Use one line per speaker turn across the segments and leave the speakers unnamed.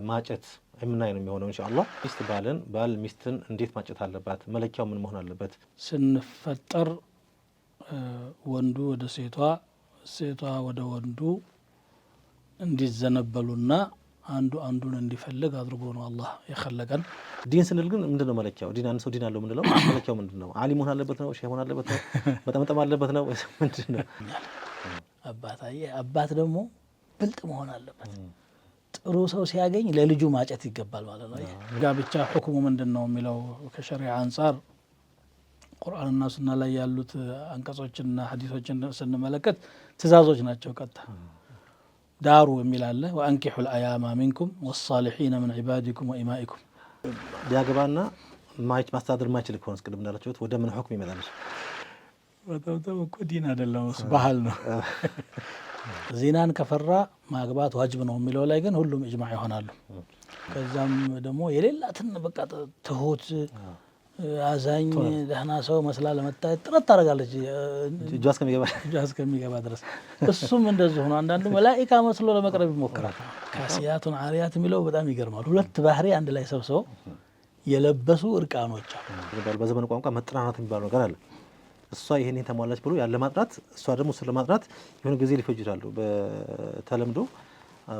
ማጨት የምናይ ነው የሚሆነው ኢንሻአላህ። ሚስት ባል ሚስትን እንዴት ማጨት አለባት? መለኪያው ምን መሆን አለበት?
ስንፈጠር ወንዱ ወደ ሴቷ ሴቷ ወደ ወንዱ እንዲዘነበሉና አንዱ አንዱን እንዲፈልግ አድርጎ ነው አላህ የኸለቀን።
ዲን ስንል ግን ምንድነው መለኪያው? ዲን አንድ ሰው ዲን አለው ምንለው መለኪያው ምንድነው? ዓሊም መሆን አለበት ነው? ሼህ መሆን አለበት ነው? መጠመጠም አለበት ነው? ምንድነው?
አባት ደግሞ ብልጥ መሆን አለበት። ጥሩ ሰው ሲያገኝ ለልጁ ማጨት ይገባል ማለት ነው። ጋብቻ ሁክሙ ምንድነው የሚለው ከሸሪዓ አንፃር ቁርአንና ሱና ላይ ያሉት አንቀጾችና ሐዲሶችን ስንመለከት ትእዛዞች ናቸው። ቀጥታ ዳሩ የሚል አለ። ወአንኪሑል አያማ ሚንኩም ወሳሊሒነ ምን ዒባዲኩም ወኢማኢኩም።
ሊያገባና ማስተዳደር ማይችል ከሆነ ቅድም እንዳላችሁት ወደ ምን ሁክም ይመጣል?
በጣም እኮ ዲን አይደለም፣ ባህል ነው። ዚናን ከፈራ ማግባት ዋጅብ ነው የሚለው ላይ ግን ሁሉም ኢጅማዕ ይሆናሉ። ከዛም ደግሞ የሌላትን በቃ ትሁት አዛኝ ደህና ሰው መስላ ለመታየት ጥረት ታደርጋለች
እጇ እስከሚገባ
ድረስ። እሱም እንደዚህ ሆኖ አንዳንዱ መላኢካ መስሎ ለመቅረብ ይሞክራል። ካሲያቱን አሪያት የሚለው በጣም ይገርማል። ሁለት ባህሪ አንድ ላይ ሰብስበው የለበሱ እርቃኖች አሉ።
በዘመኑ ቋንቋ መጥናናት የሚባለው ነገር አለ። እሷ ይሄን ተሟላች ብሎ ያለ ማጥራት፣ እሷ ደግሞ ስለ ማጥራት የሆነ ጊዜ ሊፈጅ ይችላሉ። በተለምዶ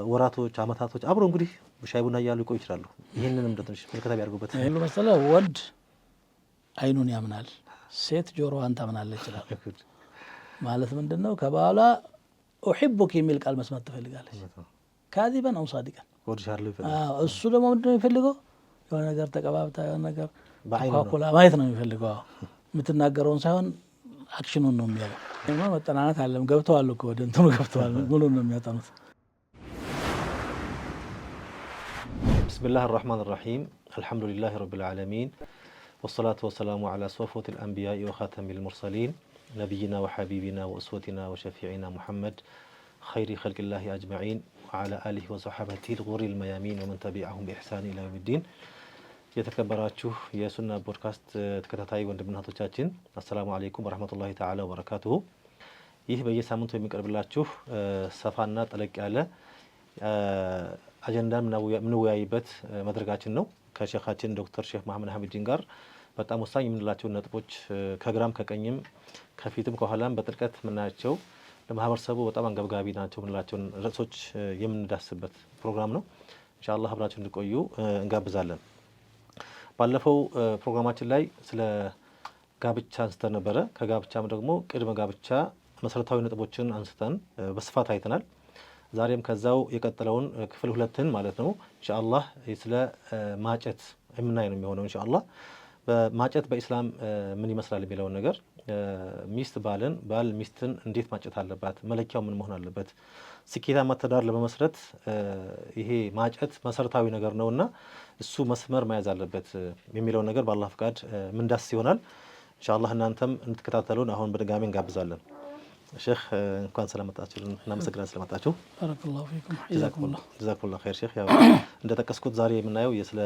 ወራቶች፣ አመታቶች አብሮ እንግዲህ ሻይ ቡና እያሉ ይቆይ ይችላሉ። ይሄንንም ትንሽ ምልከታ ቢያደርጉበት
ሁሉ መሰለ። ወንድ አይኑን ያምናል፣ ሴት ጆሮዋን ታምናለች ይችላል። ማለት ምንድነው? ከባሏ ኡሂቡክ የሚል ቃል መስማት ትፈልጋለች። ካዚበን አው ሳዲቀን እሱ ደግሞ ምንድነው የሚፈልገው? የሆነ ነገር ተቀባብታ የሆነ ነገር በአይኑ ማየት ነው የሚፈልገው። የምትናገረውን ሳይሆን አክሽኑን ነው የሚያየው። መጠናናት አለም ገብተዋል እኮ ወደ እንትኑ ገብተዋል። ሙሉ ነው የሚያጠኑት።
ቢስሚላህ አርረሕማን አርረሒም አልሐምዱሊላህ ረቢል ዓለሚን ወሰላቱ ወሰላሙ ዓላ ሶፎቲል አንቢያኢ ወኻተሚል ሙርሰሊን ነቢይና ወሐቢቢና ወእስወቲና ወሸፊዒና ሙሐመድ ኸይሪ ኸልቂላሂ አጅመዒን ወዓላ አሊሂ ወሰሐበቲሂል ጉሪል መያሚን ወመን ተቢዐሁም ቢኢሕሳን ኢላ የውሚዲን። የተከበራችሁ የሱና ፖድካስት ተከታታይ ወንድምና እህቶቻችን አሰላሙ አለይኩም ወራህመቱላሂ ተዓላ ወበረካቱሁ። ይህ በየሳምንቱ የሚቀርብላችሁ ሰፋና ጠለቅ ያለ አጀንዳ የምንወያይበት መድረካችን ነው። ከሼኻችን ዶክተር ሼህ መሐመድ ሐሚዲን ጋር በጣም ወሳኝ የምንላቸውን ነጥቦች ከግራም ከቀኝም ከፊትም ከኋላም በጥልቀት የምናያቸው ለማህበረሰቡ በጣም አንገብጋቢ ናቸው የምንላቸውን ርዕሶች የምንዳስበት ፕሮግራም ነው። ኢንሻአላህ አብራችሁ እንድቆዩ እንጋብዛለን። ባለፈው ፕሮግራማችን ላይ ስለ ጋብቻ አንስተን ነበረ። ከጋብቻም ደግሞ ቅድመ ጋብቻ መሰረታዊ ነጥቦችን አንስተን በስፋት አይተናል። ዛሬም ከዛው የቀጠለውን ክፍል ሁለትን ማለት ነው ኢንሻአላህ ስለ ማጨት የምናይ ነው የሚሆነው። ኢንሻአላህ በማጨት በኢስላም ምን ይመስላል የሚለውን ነገር፣ ሚስት ባል ሚስትን እንዴት ማጨት አለባት? መለኪያው ምን መሆን አለበት? ስኬታማ ትዳር ለመመስረት ይሄ ማጨት መሰረታዊ ነገር ነውና እሱ መስመር መያዝ አለበት የሚለውን ነገር በአላህ ፍቃድ ምንዳስ ይሆናል። ኢንሻአላህ እናንተም እንድትከታተሉን አሁን በድጋሚ እንጋብዛለን። ሼህ እንኳን ስለመጣችሁልን እናመሰግናለን። ስለመጣችሁ
ባረከላሁ ፊኩም
ጀዛኩሙላህ ኸይር። ሼህ ያው እንደጠቀስኩት ዛሬ የምናየው ስለ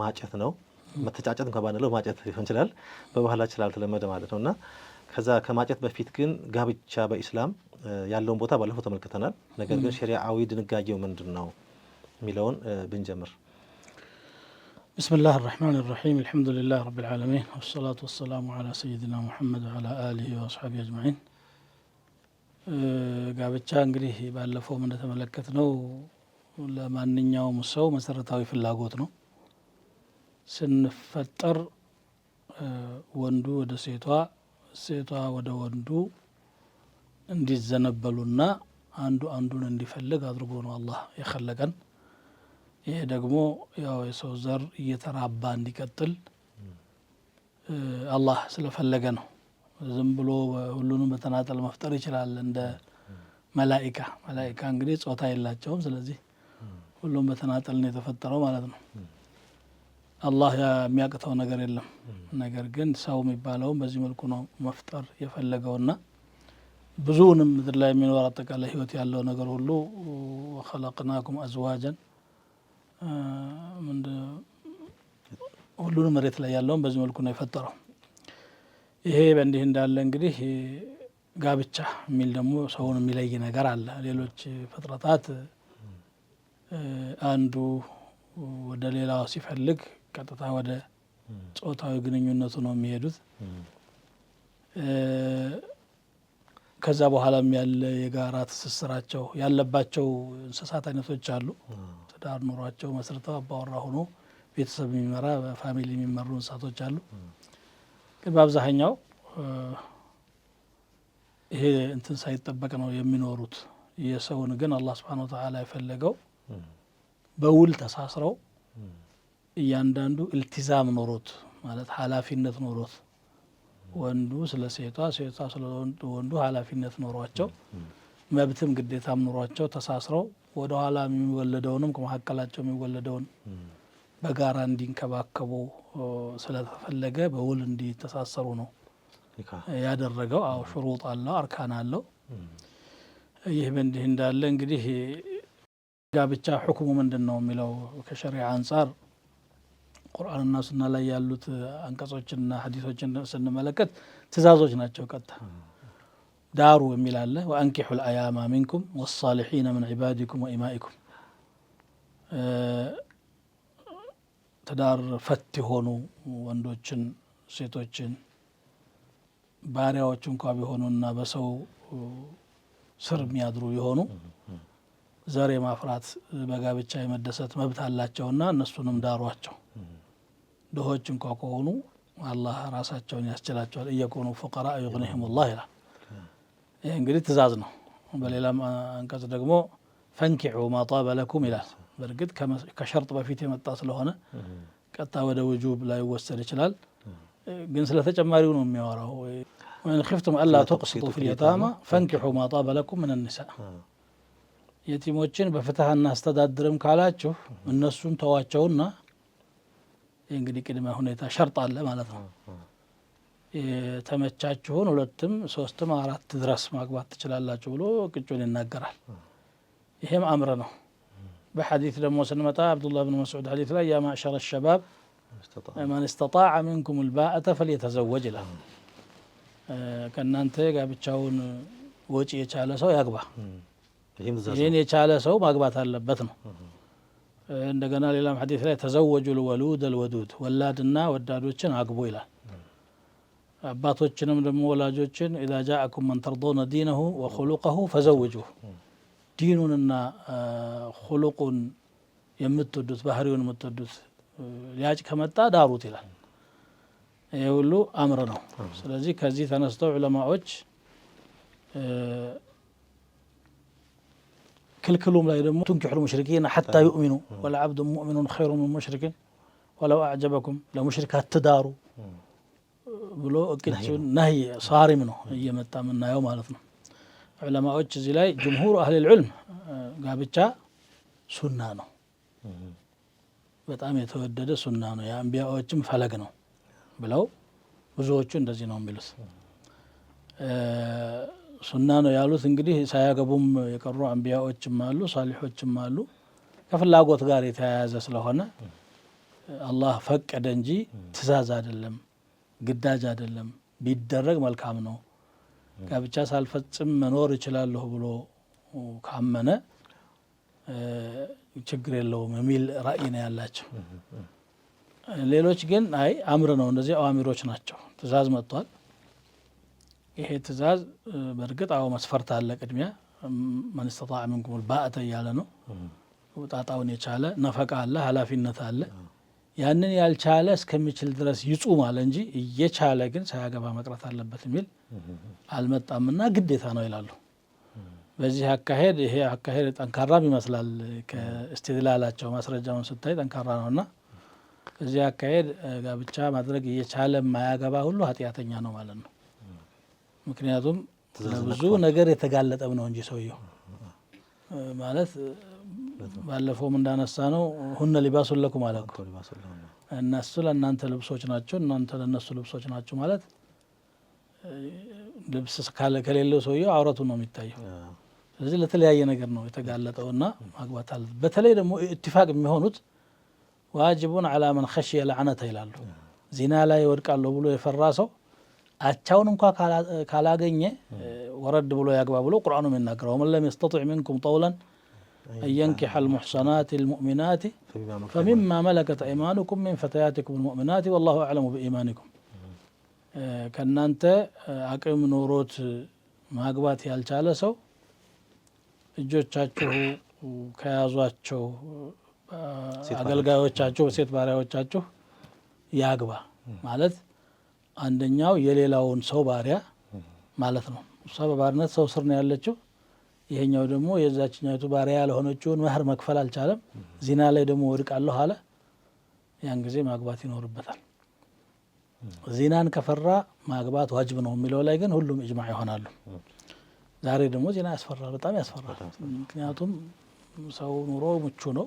ማጨት ነው። መተጫጨት እንኳን ባንለው ማጨት ሊሆን ይችላል፣ በባህላችን ስላልተለመደ ማለት ነውና ከዛ ከማጨት በፊት ግን ጋብቻ በኢስላም ያለውን ቦታ ባለፈው ተመልክተናል። ነገር ግን ሸሪዓዊ ድንጋጌው ምንድነው የሚለውን ብንጀምር።
ቢስሚላህ አርረሕማን አርረሒም አልሐምዱሊላህ ረቢል ዓለሚን ወሰላቱ ወሰላሙ ዓላ ሰይይዲና ሙሐመድ ወዓላ አሊሂ ወአስሐቢሂ አጅመዒን። ጋብቻ እንግዲህ ባለፈውም እንደተመለከትነው ለማንኛውም ሰው መሰረታዊ ፍላጎት ነው። ስንፈጠር ወንዱ ወደ ሴቷ ሴቷ ወደ ወንዱ እንዲዘነበሉና አንዱ አንዱን እንዲፈልግ አድርጎ ነው አላህ የኸለቀን። ይሄ ደግሞ ያው የሰው ዘር እየተራባ እንዲቀጥል አላህ ስለፈለገ ነው። ዝም ብሎ ሁሉንም በተናጠል መፍጠር ይችላል። እንደ መላኢካ እንግዲህ ጾታ የላቸውም። ስለዚህ ሁሉም በተናጠል ነው የተፈጠረው ማለት ነው። አላህ የሚያቅተው ነገር የለም። ነገር ግን ሰው የሚባለውም በዚህ መልኩ ነው መፍጠር የፈለገውና ብዙውንም ምድር ላይ የሚኖር አጠቃላይ ህይወት ያለው ነገር ሁሉ ወኸለቅናኩም አዝዋጀን ሁሉንም መሬት ላይ ያለውን በዚህ መልኩ ነው የፈጠረው። ይሄ በእንዲህ እንዳለ እንግዲህ ጋብቻ የሚል ደግሞ ሰውን የሚለይ ነገር አለ። ሌሎች ፍጥረታት አንዱ ወደ ሌላው ሲፈልግ ቀጥታ ወደ ጾታዊ ግንኙነቱ ነው የሚሄዱት። ከዛ በኋላም ያለ የጋራ ትስስራቸው ያለባቸው እንስሳት አይነቶች አሉ። ትዳር ኑሯቸው መስርተው አባወራ ሆኖ ቤተሰብ የሚመራ በፋሚሊ የሚመሩ እንስሳቶች አሉ። ግን በአብዛኛው ይሄ እንትን ሳይጠበቅ ነው የሚኖሩት። የሰውን ግን አላህ Subhanahu Wa Ta'ala የፈለገው በውል ተሳስረው እያንዳንዱ ኢልቲዛም ኖሮት ማለት ኃላፊነት ኖሮት ወንዱ ስለ ሴቷ ሴቷ ስለ ወንዱ ኃላፊነት ኖሯቸው መብትም ግዴታም ኖሯቸው ተሳስረው ወደ ኋላ የሚወለደውንም ከመካከላቸው የሚወለደውን በጋራ እንዲንከባከቡ ስለተፈለገ በውል እንዲተሳሰሩ ነው ያደረገው። አው ሽሩጥ አለው፣ አርካን አለው። ይህ በእንዲህ እንዳለ እንግዲህ ጋብቻ ሁክሙ ምንድነው የሚለው ከሸሪዓ አንፃር ቁርአንና ሱና ላይ ያሉት አንቀጾችና ሐዲሶችን ስንመለከት ትእዛዞች ናቸው። ቀጥታ ዳሩ የሚል አለ። ወአንኪሑ الأيام منكم والصالحين من عبادكم وإمائكم ትዳር ፈት የሆኑ ወንዶችን ሴቶችን ባሪያዎች እንኳን ቢሆኑና በሰው ስር የሚያድሩ የሆኑ ዘር የማፍራት በጋብቻ የመደሰት መብት አላቸውና እነሱንም ዳሯቸው። ድሆች እንኳን ከሆኑ አላህ ራሳቸውን ያስችላቸዋል። እየኮኑ ፉቀራ ይغنيهم الله ይላል። ይህ እንግዲህ ትእዛዝ ነው። በሌላም አንቀጽ ደግሞ ፈንኪሑ ማ ጣበ ለኩም ይላል። በእርግጥ ከሸርጥ በፊት የመጣ ስለሆነ ቀጥታ ወደ ውጁብ ላይ ወሰድ ይችላል። ግን ስለ ተጨማሪው ነው የሚያወራው። ወን ኺፍቱም አላ ተቅሲጡ ፊል የታማ ፈንኪሑ ማ ጣበ ለኩም ምን النساء የቲሞችን በፍትህ እናስተዳድርም ካላችሁ እነሱን ተዋቸውና እንግዲህ ቅድመ ሁኔታ ሸርጥ አለ ማለት ነው። የተመቻችሁን ሁለትም ሶስትም አራት ድረስ ማግባት ትችላላችሁ ብሎ ቅጩን ይናገራል። ይሄም አምር ነው። በሐዲስ ደግሞ ስንመጣ አብዱላህ ብን መስዑድ ሐዲስ ላይ ያ ማዕሸረ الشباب من استطاع منكم الباءة فليتزوج ይላል። ከእናንተ ጋብቻውን ወጪ የቻለ ሰው ያግባ። ይህን የቻለ ሰው ማግባት አለበት ነው። እንደገና ሌላም ሐዲስ ላይ ተዘወጁ الولود الودود ወላድና ወዳዶችን አግቡ ይላል። አባቶችንም ደግሞ ወላጆችን إذا جاءكم من ترضون دينه وخلقه فزوجوه ዲኑንና خلقን የምትወዱት ባህሪውን የምትወዱት ሊያጭ ከመጣ ዳሩት ይላል። ይሄ ሁሉ አምር ነው። ስለዚህ ከዚህ ተነስተው ዑለማዎች ክልክሉም ላይ ደግሞ تنكحوا المشركين حتى يؤمنوا والعبد مؤمن خير من مشرك ولو أعجبكم ለሙሽሪክ አትዳሩ ብሎ እቅጭን ነህይ ሳሪም ነው እየመጣ የምናየው ማለት ነው። ዑለማዎች እዚህ ላይ ጅምሁር አህል العلم ጋብቻ ሱና ነው፣ በጣም የተወደደ ሱና ነው፣ የአንቢያዎችም ፈለግ ነው ብለው ብዙዎቹ እንደዚህ ነው የሚሉት። ሱና ነው ያሉት እንግዲህ ሳያገቡም የቀሩ አንቢያዎችም አሉ፣ ሳሊሖችም አሉ። ከፍላጎት ጋር የተያያዘ ስለሆነ አላህ ፈቀደ እንጂ ትእዛዝ አይደለም፣ ግዳጅ አይደለም። ቢደረግ መልካም ነው። ጋብቻ ሳልፈጽም መኖር እችላለሁ ብሎ ካመነ ችግር የለውም የሚል ራእይ ነው ያላቸው። ሌሎች ግን አይ አምር ነው፣ እነዚህ አዋሚሮች ናቸው። ትእዛዝ መጥቷል። ይሄ ትእዛዝ በእርግጥ አዎ መስፈርት አለ። ቅድሚያ መን استطاع منكم الباءة እያለ ነው። ጣጣውን የቻለ ነፈቃ አለ፣ ኃላፊነት አለ። ያንን ያልቻለ እስከሚችል ድረስ ይጹም አለ እንጂ እየቻለ ግን ሳያገባ መቅረት አለበት የሚል አልመጣምና ግዴታ ነው ይላሉ። በዚህ አካሄድ ይሄ አካሄድ ጠንካራም ይመስላል። ከእስትድላላቸው ማስረጃውን ስታይ ጠንካራ ነውና በዚህ አካሄድ ጋብቻ ማድረግ እየቻለ ማያገባ ሁሉ ኃጢአተኛ ነው ማለት ነው። ምክንያቱም ለብዙ ነገር የተጋለጠም ነው እንጂ ሰውየው ማለት ባለፈውም እንዳነሳ ነው ሁነ ሊባሱን ለኩም አለኩ እነሱ ለእናንተ ልብሶች ናቸው፣ እናንተ ለእነሱ ልብሶች ናቸው ማለት ልብስ ከሌለው ሰውየው አውረቱ ነው የሚታየው። ስለዚህ ለተለያየ ነገር ነው የተጋለጠውና ማግባት አለ። በተለይ ደግሞ ኢትፋቅ የሚሆኑት ዋጅቡን አላ መን ኸሽየ ለዓነተ ይላሉ። ዚና ላይ ይወድቃለሁ ብሎ የፈራ ሰው አቻውን እንኳን ካላገኘ ወረድ ብሎ ያግባ ብሎ ቁርአኑ የሚናገረው ወመን ለም የስተጢዕ ሚንኩም ጠውለን أن ينكح المحصنات المؤمنات فمما ملكت أيمانكم من فتياتكم المؤمنات والله أعلم بإيمانكم ከእናንተ አቅም ኖሮት ማግባት ያልቻለ ሰው እጆቻችሁ ከያዟቸው አገልጋዮቻችሁ ሴት ባሪያዎቻችሁ ያግባ ማለት አንደኛው የሌላውን ሰው ባሪያ ማለት ነው። እሷ በባርነት ሰው ስር ነው ያለችው። ይሄኛው ደግሞ የዛችኛይቱ ባሪያ ያልሆነችውን መህር መክፈል አልቻለም። ዚና ላይ ደግሞ ወድቃለሁ አለ። ያን ጊዜ ማግባት ይኖርበታል። ዚናን ከፈራ ማግባት ዋጅብ ነው የሚለው ላይ ግን ሁሉም ኢጅማዕ ይሆናሉ። ዛሬ ደግሞ ዚና ያስፈራል፣ በጣም ያስፈራል። ምክንያቱም ሰው ኑሮ ምቹ ነው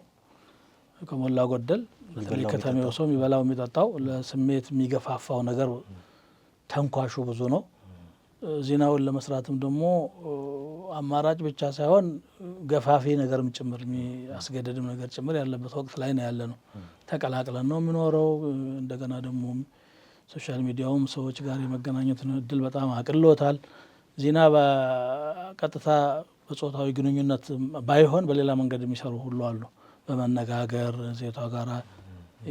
ከሞላ ጎደል። በተለይ ከተሜው ሰው የሚበላው የሚጠጣው ለስሜት የሚገፋፋው ነገር ተንኳሹ ብዙ ነው። ዚናውን ለመስራትም ደግሞ አማራጭ ብቻ ሳይሆን ገፋፊ ነገርም ጭምር የሚያስገድድም ነገር ጭምር ያለበት ወቅት ላይ ነው ያለ ነው። ተቀላቅለን ነው የምኖረው። እንደገና ደግሞ ሶሻል ሚዲያውም ሰዎች ጋር የመገናኘት እድል በጣም አቅሎታል። ዚና በቀጥታ በጾታዊ ግንኙነት ባይሆን በሌላ መንገድ የሚሰሩ ሁሉ አሉ። በመነጋገር ሴቷ ጋር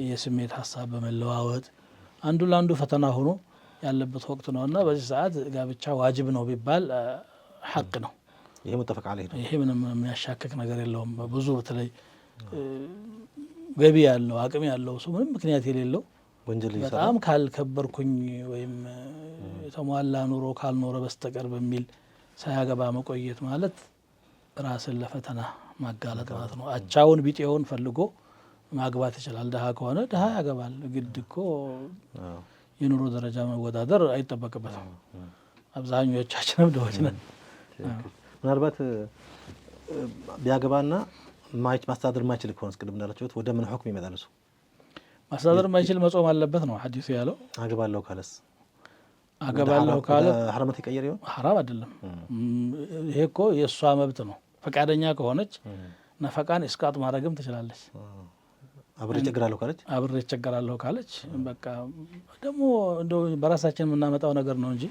የስሜት ሀሳብ በመለዋወጥ አንዱ ለአንዱ ፈተና ሆኖ ያለበት ወቅት ነው እና በዚህ ሰዓት ጋብቻ ዋጅብ ነው ቢባል ሐቅ ነው።
ይሄ ሙተፈቅ ዐለይሂ ነው።
ይሄ ምንም የሚያሻክክ ነገር የለውም። ብዙ በተለይ ገቢ ያለው አቅም ያለው ሰው ምንም ምክንያት የሌለው በጣም ካልከበርኩኝ ወይም የተሟላ ኑሮ ካልኖረ በስተቀር በሚል ሳያገባ መቆየት ማለት ራስን ለፈተና ማጋለጥ ማለት ነው። አቻውን ቢጤውን ፈልጎ ማግባት ይችላል። ድሀ ከሆነ ድሀ ያገባል። ግድ እኮ የኑሮ ደረጃ መወዳደር አይጠበቅበትም። አብዛኞቻችንም ድሆች ነን።
ምናልባት ቢያገባና ማስተዳደር ማይችል ከሆነ ቅድም እንዳላችሁት ወደ ምን ሁክም ይመጣል? እሱ
ማስተዳደር ማይችል መጾም አለበት ነው ሐዲሱ ያለው።
አገባለሁ ካለስ
አገባለሁ ካለ
ሐራመት ይቀየር ይሆን?
ሐራም አይደለም። ይሄ እኮ የእሷ መብት ነው። ፈቃደኛ ከሆነች ነፈቃን እስቃጥ ማድረግም ትችላለች።
አብሬ
እቸገራለሁ ካለች በቃ ደግሞ እንደው በራሳችን የምናመጣው ነገር ነው እንጂ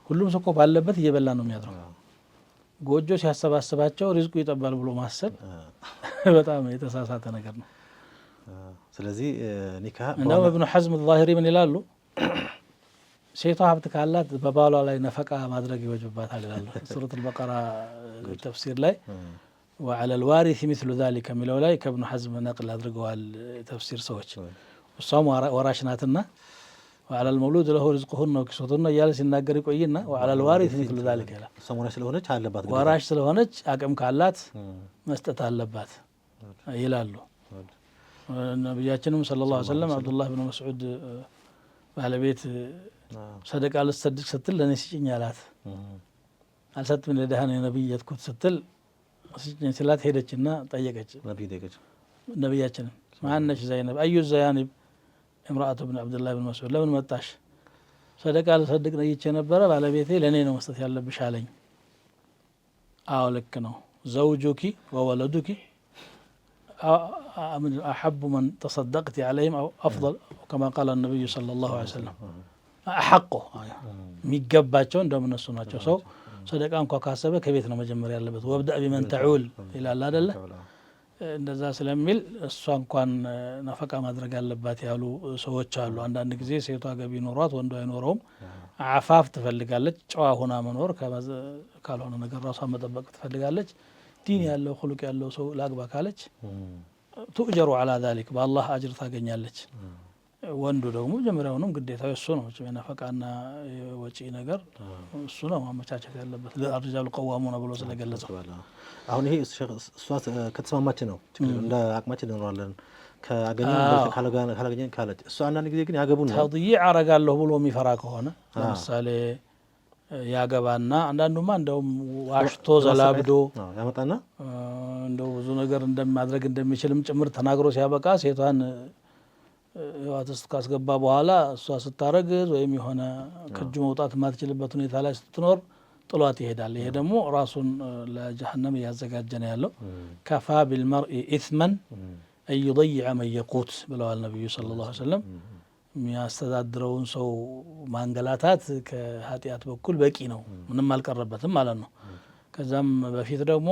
ሁሉም ሰው እኮ ባለበት እየበላ ነው የሚያድረው። ጎጆ ሲያሰባስባቸው ሪዝቁ ይጠባል ብሎ ማሰብ በጣም የተሳሳተ ነገር ነው።
ስለዚህ ኒካህ
እንደውም ኢብኑ ሐዝም ዛሂሪ ምን ይላሉ? ሴቷ ሀብት ካላት በባሏ ላይ ነፈቃ ማድረግ ይወጅባታል ይላሉ። ሱረቱል በቀራ ተፍሲር ላይ وعلى الوارث مثل ذلك የሚለው ላይ ከኢብኑ ሐዝም ነቅል አድርገዋል ተፍሲር ሰዎች። እሷም ወራሽ ናትና وعلى المولود له رزقهن وكسوتهن እያለ ሲናገር ይቆይና وعلى الوارث مثل ذلك ይላል። ወራሽ ስለሆነች አቅም ካላት መስጠት አለባት ይላሉ። ነብያችንም ሰለላሁ ዐለይሂ ወሰለም አብዱላህ ብን መስዑድ ባለቤት ሰደቃ ልትሰድቅ ስትል ለእኔ ስጭኝ አላት። አልሰጥም ለድሃ ነው የነቢይ የትኩት ስትል ስጭኝ ስላት ሄደችና ጠየቀች ነቢያችንን ማነሽ ዘይነብ አዩ ዘያኒብ እምራአቱ ብን አብዱላህ ብን መስዑድ ለምን መጣሽ? ሰደቃ ልሰድቅ ነይቼ ነበረ ባለቤቴ ለእኔ ነው መስጠት ያለብሽ አለኝ። አዎ ልክ ነው። ዘውጁኪ ወወለዱኪ አሐቡ መን ተሰደቅቲ ዐለይሂም አፍضል ከማ ቃለ ነቢዩ ሰለላሁ ዐለይሂ ወሰለም አሐቁ የሚገባቸው እንደውም እነሱ ናቸው። ሰው ሰደቃ እንኳ ካሰበ ከቤት ነው መጀመሪያ ያለበት። ወብደእ ቢመን ተዑል ይላል አይደለ? እንደዛ ስለሚል እሷ እንኳን ነፈቃ ማድረግ አለባት ያሉ ሰዎች አሉ። አንዳንድ ጊዜ ሴቷ ገቢ ኖሯት ወንዱ አይኖረውም፣ አፋፍ ትፈልጋለች፣ ጨዋ ሆና መኖር ካልሆነ ነገር ራሷን መጠበቅ ትፈልጋለች። ዲን ያለው ኹሉቅ ያለው ሰው ላግባ ካለች ቱእጀሩ ዐላ ዛሊክ በአላህ አጅር ታገኛለች። ወንዱ ደግሞ መጀመሪያውንም ግዴታው እሱ ነው። ነፈቃና ወጪ ነገር እሱ ነው ማመቻቸት ያለበት። ለአርጃሉ ቀዋሙና ብሎ ስለገለጸው
አሁን ይሄ እሷ ከተስማማች ነው እንደ አቅማችን እንኖራለን ካላገኘን ካለች እሷ አንዳንድ ጊዜ ግን ያገቡና
ተድይዕ አረጋለሁ ብሎ የሚፈራ ከሆነ ለምሳሌ ያገባና አንዳንዱማ እንደውም ዋሽቶ ዘላብዶ
ያመጣና
እንደው ብዙ ነገር እንደማድረግ እንደሚችልም ጭምር ተናግሮ ሲያበቃ ሴቷን ህይወት ውስጥ ካስገባ በኋላ እሷ ስታረግዝ ወይም የሆነ ከእጁ መውጣት የማትችልበት ሁኔታ ላይ ስትኖር ጥሏት ይሄዳል። ይሄ ደግሞ ራሱን ለጀሀነም እያዘጋጀ ነው ያለው። ከፋ ቢልመርኢ ኢስመን አን ዩضይዐ መን የቁት ብለዋል ነቢዩ ሰለላሁ ዐለይሂ ወሰለም። የሚያስተዳድረውን ሰው ማንገላታት ከኃጢአት በኩል በቂ ነው፣ ምንም አልቀረበትም ማለት ነው። ከዛም በፊት ደግሞ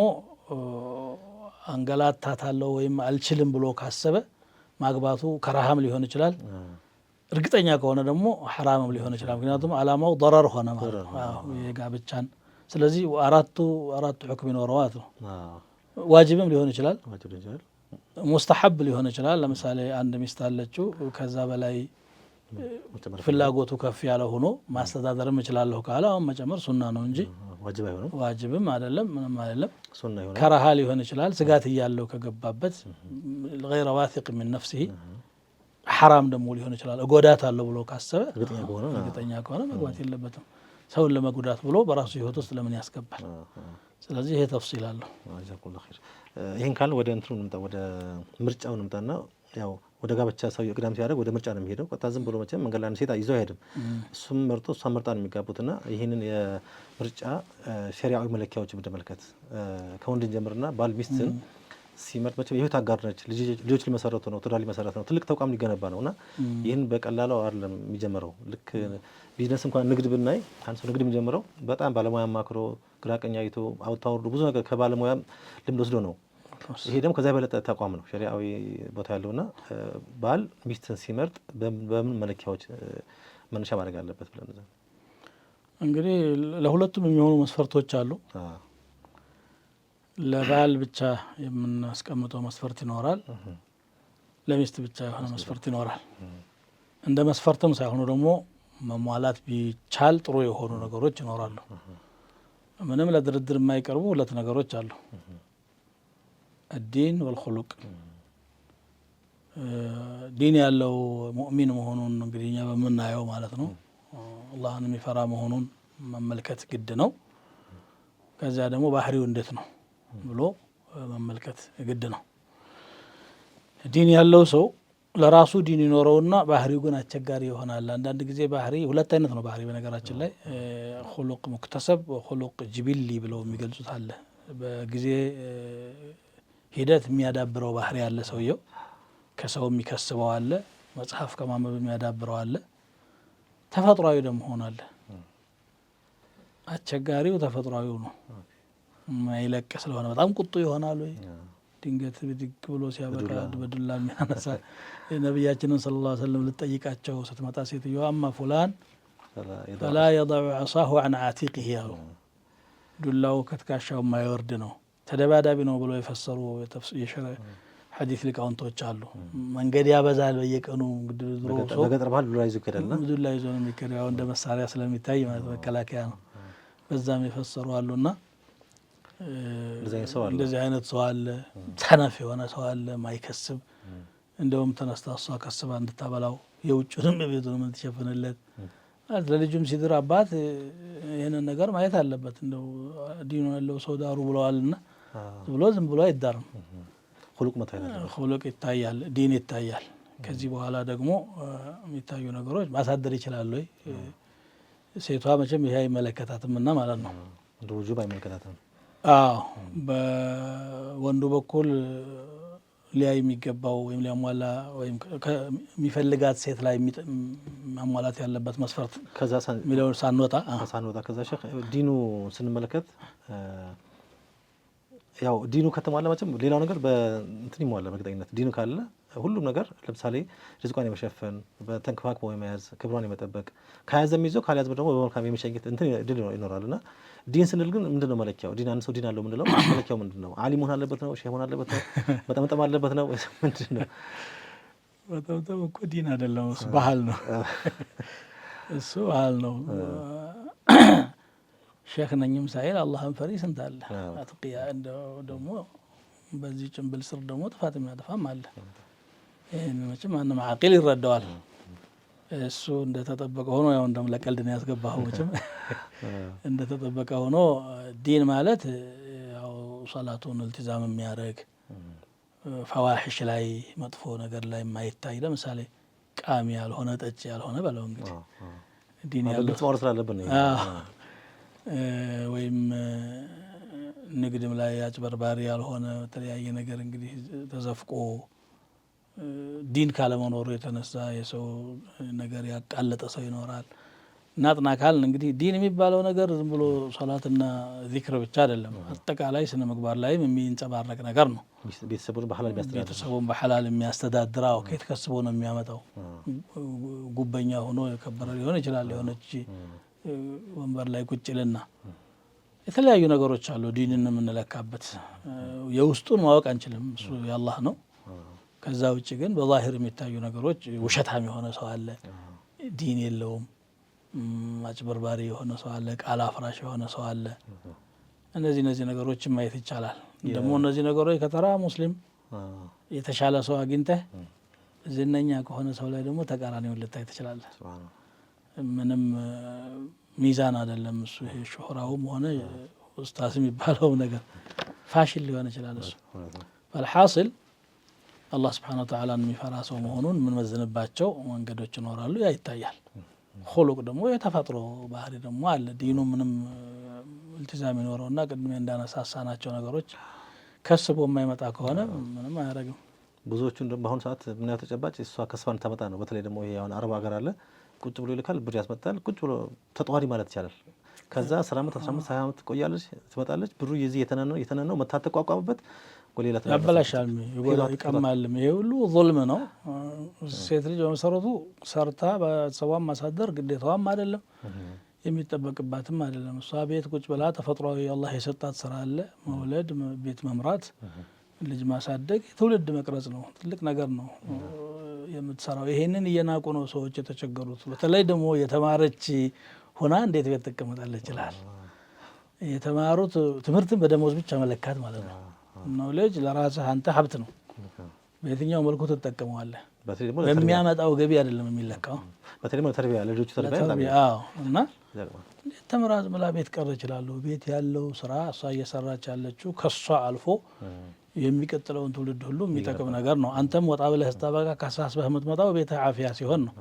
አንገላታታለሁ ወይም አልችልም ብሎ ካሰበ ማግባቱ ከራሃም ሊሆን ይችላል። እርግጠኛ ከሆነ ደግሞ ሐራምም ሊሆን ይችላል። ምክንያቱም አላማው ضرر ሆነ ማለት ነው የጋብቻን። ስለዚህ አራቱ ሁክም ይኖረዋል ነው። ዋጅብም ሊሆን ይችላል፣ ሙስተሐብ ሊሆን ይችላል። ለምሳሌ አንድ ሚስት አለችው ከዛ በላይ ፍላጎቱ ከፍ ያለ ሆኖ ማስተዳደርም እችላለሁ ካለ አሁን መጨመር ሱና ነው እንጂ ዋጅብም አይደለም፣ ምንም አይደለም። ከራሃ ሊሆን ይችላል፣ ስጋት እያለው ከገባበት غير واثق من نفسه። ሐራም ደግሞ ሊሆን ይችላል፣ እጎዳታለሁ ብሎ ካሰበ እርግጠኛ ከሆነ መግባት የለበትም። ሰውን ለመጉዳት ብሎ በራሱ ህይወት ውስጥ ለምን ያስገባል? ስለዚህ ይሄ ተፍሲል አለው።
ይሄን ካልን ወደ እንትኑ እንምጣ፣ ወደ ምርጫው እንምጣና ያው ወደ ጋብቻ ሰው ቅዳም ሲያደርግ ወደ ምርጫ ነው የሚሄደው። ቀጥታ ዝም ብሎ መቼም መንገድ ላይ አንድ ሴት ይዞ አይሄድም። እሱም መርጦ እሷም መርጣ ነው የሚጋቡትና ይህንን የምርጫ ሸሪዓዊ መለኪያዎች ብንመለከት ከወንድ ጀምርና ባል ሚስትን ሲመርጥ መቼም የህይወት አጋር ነች፣ ልጆች ሊመሰረቱ ነው፣ ትዳር ሊመሰረት ነው፣ ትልቅ ተቋም ሊገነባ ነው እና ይህን በቀላሉ አይደለም የሚጀምረው። ልክ ቢዝነስ እንኳን ንግድ ብናይ አንድ ሰው ንግድ የሚጀምረው በጣም ባለሙያ ማክሮ ግራ ቀኝ አይቶ አውጥቶ ብዙ ነገር ከባለሙያ ልምድ ወስዶ ነው። ይሄ ደግሞ ከዛ የበለጠ ተቋም ነው ሸሪዓዊ ቦታ ያለውና ባል ሚስትን ሲመርጥ በምን መለኪያዎች መነሻ ማድረግ አለበት ብለን
እንግዲህ ለሁለቱም የሚሆኑ መስፈርቶች አሉ። ለባል ብቻ የምናስቀምጠው መስፈርት ይኖራል፣ ለሚስት ብቻ የሆነ መስፈርት ይኖራል። እንደ መስፈርትም ሳይሆኑ ደግሞ መሟላት ቢቻል ጥሩ የሆኑ ነገሮች ይኖራሉ። ምንም ለድርድር የማይቀርቡ ሁለት ነገሮች አሉ፣ الدين والخلق። ዲን ያለው ሙእሚን መሆኑን እንግዲህ እኛ በምናየው ማለት ነው አላህን የሚፈራ መሆኑን መመልከት ግድ ነው። ከዚያ ደግሞ ባህሪው እንዴት ነው ብሎ መመልከት ግድ ነው። ዲን ያለው ሰው ለራሱ ዲን ይኖረውና ባህሪው ግን አስቸጋሪ ይሆናል። አንዳንድ ጊዜ ባህሪ ሁለት አይነት ነው። ባህሪ በነገራችን ላይ ኹሉቅ ሙክተሰብ ወኹሉቅ ጅቢሊ ብለው የሚገልጹት አለ። በጊዜ ሂደት የሚያዳብረው ባህሪ ያለ ሰውየው ከሰው የሚከስበው አለ፣ መጽሐፍ ከማንበብ የሚያዳብረው አለ። ተፈጥሯዊ ደግሞ ሆናለ። አስቸጋሪው ተፈጥሯዊው ነው። ማይለቅ ስለሆነ በጣም ቁጡ ይሆናል ወይ ድንገት ብድግ ብሎ ሲያበቃ በዱላ የሚያነሳ ነቢያችንን ሰለላሁ ዐለይሂ ወሰለም ልጠይቃቸው ስትመጣ ሴትዮዋ አማ ፉላን ፈላ የضع عصاه عن عاتقه ያሉ ዱላው ከትከሻው የማይወርድ ነው፣ ተደባዳቢ ነው ብሎ የፈሰሩ ሐዲስ ሊቃውንቶች አሉ። መንገድ ያበዛል በየቀኑ ድሮ ሰው
በገጠር ባህል ዱላ ይዞ ይከዳልና
ዱላ ይዞ ነው የሚከዳው እንደ መሳሪያ ስለሚታይ ማለት መከላከያ ነው። በዛም የፈሰሩ አሉና እንደዚህ አይነት ሰው አለ። ሰነፍ የሆነ ሰው አለ ማይከስብ፣ እንደውም ተነስታ እሷ ከስባ እንድታበላው የውጭንም የቤቱንም እንድትሸፍንለት። ለልጁም ሲድር አባት ይህንን ነገር ማየት አለበት። እንደው ዲኑ ያለው ሰው ዳሩ ብለዋልና ብሎ ዝም ብሎ አይዳርም። ኹሉቅ ይታያል፣ ዲን ይታያል። ከዚህ በኋላ ደግሞ የሚታዩ ነገሮች ማሳደር ይችላሉ ወይ? ሴቷ መቼም ይሄ አይመለከታትምና ማለት ነው።
ውጁብ አይመለከታትም።
አዎ በወንዱ በኩል ሊያይ የሚገባው ወይም ሊያሟላ ወይም ከሚፈልጋት ሴት ላይ ማሟላት ያለበት መስፈርት ሚሊዮን ሳንወጣ
ከዛ ሼክ ዲኑ ስንመለከት ያው ዲኑ ከተሟላ መቼም ሌላው ነገር በእንትን ይሟላ። በእርግጠኝነት ዲኑ ካለ ሁሉም ነገር ለምሳሌ ርዝቋን የመሸፈን በተንከባክቦ የመያዝ ክብሯን የመጠበቅ ከያዘ የሚይዘው ካልያዘ ደግሞ በመልካም የመሸኘት እንትን ድል ይኖራልና ዲን ስንል ግን ምንድነው መለኪያው? ዲን አንድ ሰው ዲን አለው ምንለው መለኪያው ምንድነው? አሊም መሆን አለበት ነው? ሼህ መሆን አለበት ነው? መጠምጠም አለበት ነው? ምንድነው?
መጠምጠም እኮ ዲን አይደለም፣ እሱ ባህል ነው። እሱ ባህል ነው። ሼክ ነኝም ሳይል አላህን ፈሪ ስንት አለ። አጥቂያ ደግሞ በዚህ ጭንብል ስር ደግሞ ጥፋት የሚያጠፋም አለ። ይህን መቼም ማንም ዓቂል ይረዳዋል። እሱ እንደተጠበቀ ሆኖ ያው እንደም ለቀልድ ነው ያስገባው። መቼም እንደተጠበቀ ሆኖ ዲን ማለት ያው ሶላቱን التزام የሚያደርግ ፈዋሂሽ ላይ መጥፎ ነገር ላይ የማይታይ ለምሳሌ ቃሚ ያልሆነ ጠጭ ያልሆነ በለው እንግዲህ ዲን ያለው
ተማር ስላለበት ነው።
ወይም ንግድም ላይ አጭበርባሪ ያልሆነ ተለያየ ነገር እንግዲህ ተዘፍቆ ዲን ካለመኖሩ የተነሳ የሰው ነገር ያቃለጠ ሰው ይኖራል። እናጥና ካልን እንግዲህ ዲን የሚባለው ነገር ዝም ብሎ ሶላትና ዚክር ብቻ አይደለም። አጠቃላይ ስነ ምግባር ላይም የሚንጸባረቅ ነገር ነው። ቤተሰቡን በሐላል የሚያስተዳድረው ከየት ከስቦ ነው የሚያመጣው? ጉበኛ ሆኖ የከበረ ሊሆን ይችላል። የሆነች ወንበር ላይ ቁጭልና የተለያዩ ነገሮች አሉ ዲንን የምንለካበት። የውስጡን ማወቅ አንችልም፣ እሱ የአላህ ነው። ከዛ ውጭ ግን በዛሂር የሚታዩ ነገሮች ውሸታም የሆነ ሰው አለ፣ ዲን የለውም። አጭበርባሪ የሆነ ሰው አለ፣ ቃል አፍራሽ የሆነ ሰው አለ። እነዚህ ነገሮችን ማየት ይቻላል። ደግሞ እነዚህ ነገሮች ከተራ ሙስሊም የተሻለ ሰው አግኝተህ ዝነኛ ከሆነ ሰው ላይ ደግሞ ተቃራኒውን ልታይ ትችላለህ። ምንም ሚዛን አይደለም እሱ። ይሄ ሹህራውም ሆነ ኡስታዝ የሚባለው ነገር ፋሽል ሊሆን ይችላል እሱ። ፈልሐስል አላህ ስብሓነሁ ወተዓላ የሚፈራ ሰው መሆኑን የምንመዝንባቸው መንገዶች ይኖራሉ። ያ ይታያል። ሁሉቅ ደግሞ የተፈጥሮ ባህሪ ደግሞ አለ። ዲኑ ምንም እልትዛም ይኖረውና ቅድሜ እንዳነሳሳናቸው ነገሮች ከስቦ የማይመጣ ከሆነ ምንም አያደርግም።
ብዙዎቹን ደግሞ በአሁኑ ሰዓት ምናየው ተጨባጭ እሷ ከስፋን ታመጣ ነው። በተለይ ደግሞ ይሄ አሁን አረብ ሀገር አለ ቁጭ ብሎ ይልካል፣ ብር ያስመጣል። ቁጭ ብሎ ተጧሪ ማለት ይቻላል። ከዛ 10 ዓመት 15 20 ዓመት ትቆያለች፣ ትመጣለች። ብሩ የዚህ የተነነው መታ ተቋቋመበት ወሌላ
ያበላሻል፣ ይቀማል። ይሄ ሁሉ ዙልም ነው። ሴት ልጅ በመሰረቱ ሰርታ በሰዋም ማሳደር ግዴታዋም አይደለም የሚጠበቅባትም አይደለም። እሷ ቤት ቁጭ ብላ ተፈጥሯዊ አላህ የሰጣት ስራ አለ። መውለድ፣ ቤት መምራት፣ ልጅ ማሳደግ፣ ትውልድ መቅረጽ ነው። ትልቅ ነገር ነው የምትሰራው። ይሄንን እየናቁ ነው ሰዎች የተቸገሩት። በተለይ ደግሞ የተማረች ሆና እንዴት ቤት ትቀመጣለች ይላል። የተማሩት ትምህርትን በደሞዝ ብቻ መለካት ማለት ነው። ኖሌጅ ለራስህ አንተ ሀብት ነው። በየትኛው መልኩ ትጠቀመዋለህ? በሚያመጣው ገቢ አይደለም የሚለካው።
በተለይ ተርቢያ ለልጆቹ ተርቢያ
እና እንዴት ተምራ ዝም ብላ ቤት ቀረ ይችላሉ። ቤት ያለው ስራ እሷ እየሰራች ያለችው ከሷ አልፎ የሚቀጥለውን ትውልድ ሁሉ የሚጠቅም ነገር ነው። አንተም ወጣ ብለህ ስታበቃ ካሳስበህ የምትመጣው ቤተ አፍያ ሲሆን ነው።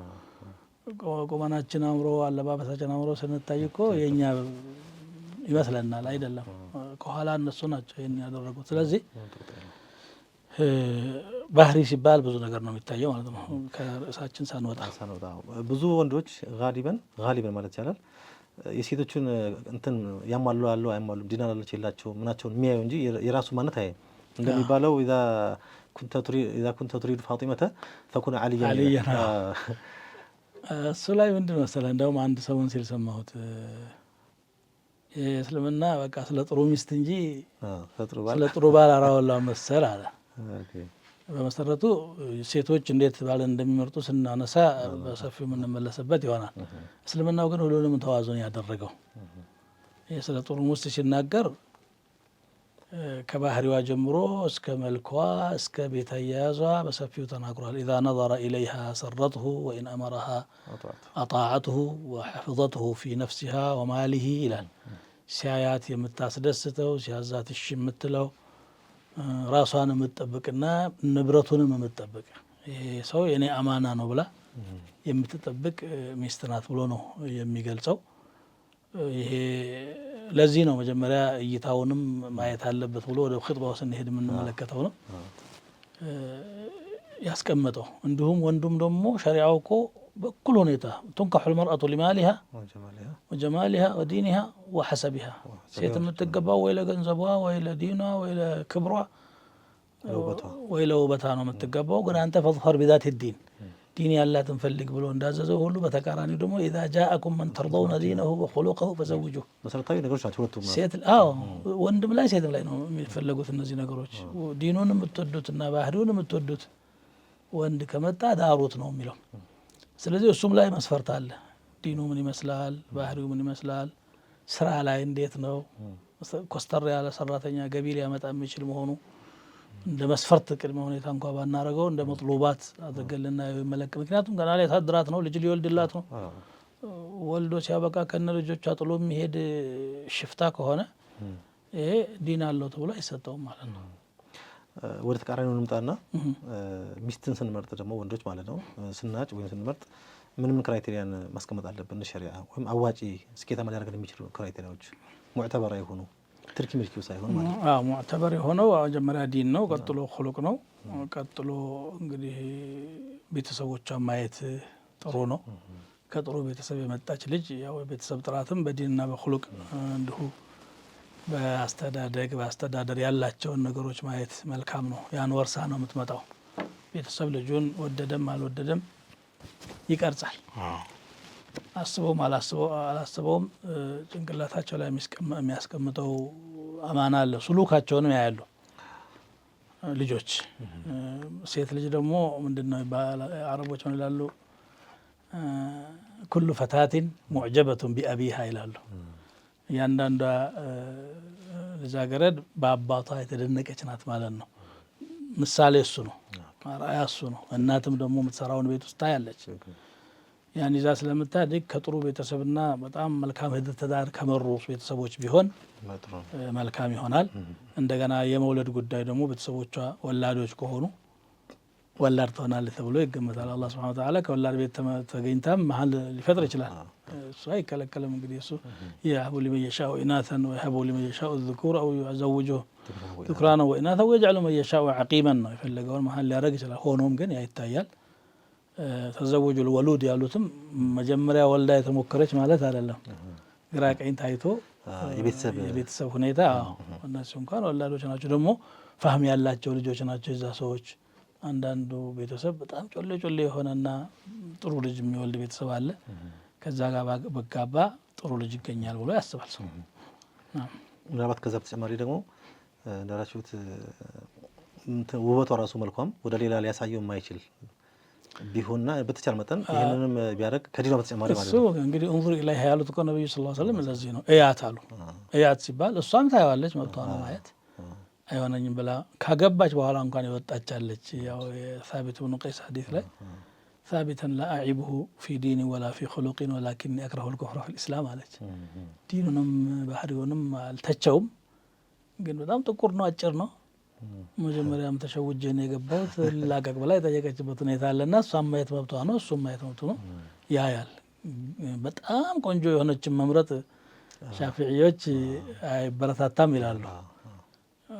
ቁመናችን አምሮ አለባበሳችን አምሮ ስንታይ እኮ የኛ ይመስለናል። አይደለም፣ ከኋላ እነሱ ናቸው ይሄን ያደረጉት። ስለዚህ ባህሪ ሲባል ብዙ ነገር ነው የሚታየው ማለት ነው። ከርዕሳችን ሳንወጣ
ብዙ ወንዶች ጋሊበን ማለት ይቻላል የሴቶችን እንትን ያሟሉ አሉ አያሟሉም፣ ዲን አላቸው የላቸው ምናቸውን የሚያዩ እንጂ የራሱ ማነት አያይም። እንደሚባለው ኢዛ ኩንተ ቱሪዱ ፋጢመተ ፈኩን አልያ።
እሱ ላይ ምንድን መሰለህ እንደውም አንድ ሰውን ሲል ሰማሁት፣ የእስልምና በቃ ስለ ጥሩ ሚስት እንጂ ስለ ጥሩ ባል አላወራም መሰል አለ። በመሰረቱ ሴቶች እንዴት ባልን እንደሚመርጡ ስናነሳ በሰፊው የምንመለስበት ይሆናል። እስልምናው ግን ሁሉንም ተዋዙን ያደረገው ይህ ስለ ጥሩ ሚስት ሲናገር ከባህሪዋ ጀምሮ እስከ መልኳ እስከ ቤት አያያዟ በሰፊው ተናግሯል። ኢዛ ነዘረ ኢለይሃ ሰረትሁ ወኢን አመረሃ አጣዓትሁ ወሐፍዘትሁ ፊ ነፍሲሃ ወማሊሂ ይላል። ሲያያት የምታስደስተው ሲያዛት እሺ የምትለው ራሷን የምትጠብቅና ንብረቱንም የምትጠብቅ ይሄ ሰው የኔ አማና ነው ብላ የምትጠብቅ ሚስት ናት ብሎ ነው የሚገልጸው። ይሄ ለዚህ ነው መጀመሪያ እይታውንም ማየት አለበት ብሎ ወደ ኺጥባው ስንሄድ የምንመለከተው ነው ያስቀመጠው። እንዲሁም ወንዱም ደግሞ ሸሪዓው እኮ በኩል ሁኔታ ቱንካሑ ልመርአቱ ሊማሊሃ ወጀማሊሃ ወዲኒሃ ወሐሰቢሃ ሴት የምትገባው ወይ ለገንዘቧ ወይ ለዲኗ ወይ ለክብሯ ወይ ለውበታ ነው የምትገባው። ግን አንተ ፈዝፈር ቢዛት ዲን ዲን ያላትን ፈልግ ብሎ እንዳዘዘው ሁሉ በተቃራኒው ደግሞ ኢዛ ጃአኩም መን ተርضውነ ዲነሁ ወኹሉቀሁ ፈዘውጁሁ።
መሰረታዊ ነገሮች ናቸው ሁለቱም።
ወንድም ላይ ሴትም ላይ ነው የሚፈለጉት እነዚህ ነገሮች። ዲኑን የምትወዱትና ባህሪውን የምትወዱት ወንድ ከመጣ ዳሩት ነው የሚለው። ስለዚህ እሱም ላይ መስፈርት አለ። ዲኑ ምን ይመስላል፣ ባህሪው ምን ይመስላል፣ ስራ ላይ እንዴት ነው፣ ኮስተር ያለ ሰራተኛ ገቢ ሊያመጣ የሚችል መሆኑ እንደ መስፈርት ቅድመ ሁኔታ እንኳ ባናረገው እንደ መጥሉባት አድርገልና ይመለክ። ምክንያቱም ገና ላይ ታድራት ነው፣ ልጅ ሊወልድላት ነው። ወልዶ ሲያበቃ ከነ ልጆቿ ጥሎ የሚሄድ ሽፍታ ከሆነ ይሄ ዲን አለው ተብሎ አይሰጠውም ማለት ነው።
ወደ ተቃራኒው እንምጣና ሚስትን ስንመርጥ ደግሞ ወንዶች ማለት ነው ስናጭ ወይም ስንመርጥ ምን ክራይቴሪያን ማስቀመጥ አለብን? ሸሪዓ ወይም አዋጪ ስኬታማ ሊያደርገን የሚችሉ ክራይቴሪያዎች ሙዕተበራ የሆኑ ትርኪ ምልኪው ሳይሆን ማለት ነው።
ሙዕተበር የሆነው መጀመሪያ ዲን ነው፣ ቀጥሎ ኹሉቅ ነው፣ ቀጥሎ እንግዲህ ቤተሰቦቿን ማየት ጥሩ ነው። ከጥሩ ቤተሰብ የመጣች ልጅ ያው ቤተሰብ ጥራትም በዲንና በኹሉቅ እንዲሁ በአስተዳደር ያላቸውን ነገሮች ማየት መልካም ነው። ያን ወርሳ ነው የምትመጣው። ቤተሰብ ልጁን ወደደም አልወደደም ይቀርጻል። አስበውም አላስበውም ጭንቅላታቸው ላይ የሚያስቀምጠው አማና አለ። ሱሉካቸውንም ያያሉ ልጆች። ሴት ልጅ ደግሞ ምንድነው አረቦች ምን ይላሉ? ኩሉ ፈታቲን ሙዕጀበቱን ቢአቢሃ ይላሉ። እያንዳንዷ ልጃገረድ በአባቷ የተደነቀች ናት ማለት ነው። ምሳሌ እሱ ነው፣ አርአያ እሱ ነው። እናትም ደግሞ የምትሰራውን ቤት ውስጥ ታያለች። ያን ይዛ ስለምታድግ ከጥሩ ቤተሰብና በጣም መልካም ትዳር ከመሩ ቤተሰቦች ቢሆን መልካም ይሆናል። እንደገና የመውለድ ጉዳይ ደግሞ ቤተሰቦቿ ወላዶች ከሆኑ ወላድ ትሆናለች ተብሎ ይገመታል። አላህ ሱብሓነሁ ወተዓላ ከወላድ ቤት ተገኝታም መሀል ሊፈጥር ይችላል። እሱ አይከለከልም። እንግዲህ እሱ የሀቡ ሊመን የሻኡ ኢናተን ወየሀቡ ሊመን የሻኡ ዙኩር አው ዩዘውጁሁ ዙክራነን ወኢናተን ወየጅዐሉ መን የሻኡ ዐቂመን ነው። የፈለገውን መሀል ሊያደርግ ይችላል። ሆኖም ግን ያ ይታያል። ተዘወጁል ወሉድ ያሉትም መጀመሪያ ወልዳ የተሞከረች ማለት አይደለም። ግራ ቀኝ ታይቶ የቤተሰብ ሁኔታ እነሱ እንኳን ወላዶች ናቸው። ደግሞ ፋህም ያላቸው ልጆች ናቸው የዛ ሰዎች። አንዳንዱ ቤተሰብ በጣም ጮሌ የሆነና ጥሩ ልጅ የሚወልድ ቤተሰብ አለ። ከዛ ጋር በጋባ ጥሩ ልጅ ይገኛል ብሎ ያስባል ሰው።
ምናልባት ከዛ በተጨማሪ ደግሞ እንዳላችሁት ውበቷ ራሱ መልኳም ወደ ሌላ ሊያሳየው የማይችል ቢሆንና በተቻለ መጠን ይህንንም ቢያደርግ ከዲኗ በተጨማሪ ማለት ነው። እንግዲህ
እንዙር ኢለይሃ ያሉት እኮ ነብዩ ሰለላሁ ዐለይሂ ወሰለም ለዚህ ነው እያት አሉ። እያት ሲባል እሷም ታየዋለች፣ መብቷ ነው ማየት። አይሆነኝም ብላ ካገባች በኋላ እንኳን የወጣቻለች። ያው የሳቢት ብኑ ቀይስ ሐዲስ ላይ ሳቢተን ላ አዒብሁ ፊ ዲኒ ወላ ፊ ኹሉቂን ወላኪኒ አክረሁል ኩፍረ ፊል ኢስላም አለች። ዲኑንም ባህሪውንም አልተቸውም፣ ግን በጣም ጥቁር ነው፣ አጭር ነው። መጀመሪያም ተሸውጄ ነው የገባሁት ላቀቅ ብላ የጠየቀችበት ሁኔታ አለና እሷም ማየት መብቷ ነው፣ እሱም ማየት መብቱ ነው። ያያል። በጣም ቆንጆ የሆነችን መምረጥ ሻፊዒዎች አይበረታታም ይላሉ።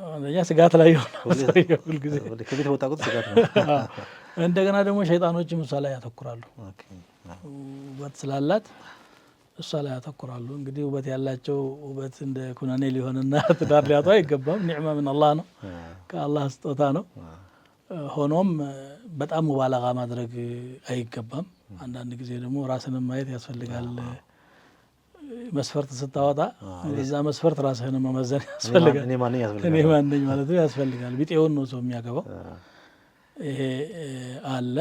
አንደኛ ስጋት ላይ ይሆናል ሁልጊዜ
ከቤት ወጣ ቁጥ ስጋት ነው።
እንደገና ደግሞ ሸይጣኖችም እሷ ላይ ያተኩራሉ። ውበት ስላላት እሷ ላይ ያተኩራሉ። እንግዲህ ውበት ያላቸው ውበት እንደ ኩነኔ ሊሆንና ትዳር ሊያጡ አይገባም። ኒዕማ ምን አላህ ነው፣ ከአላህ ስጦታ ነው። ሆኖም በጣም ሙባለጋ ማድረግ አይገባም። አንዳንድ ጊዜ ደግሞ ራስንም ማየት ያስፈልጋል። መስፈርት ስታወጣ በዛ መስፈርት ራስህን መመዘን ያስፈልጋል። እኔ ማን ነኝ ማለት ያስፈልጋል። ቢጤውን ነው ሰው የሚያገባው። ይሄ አለ።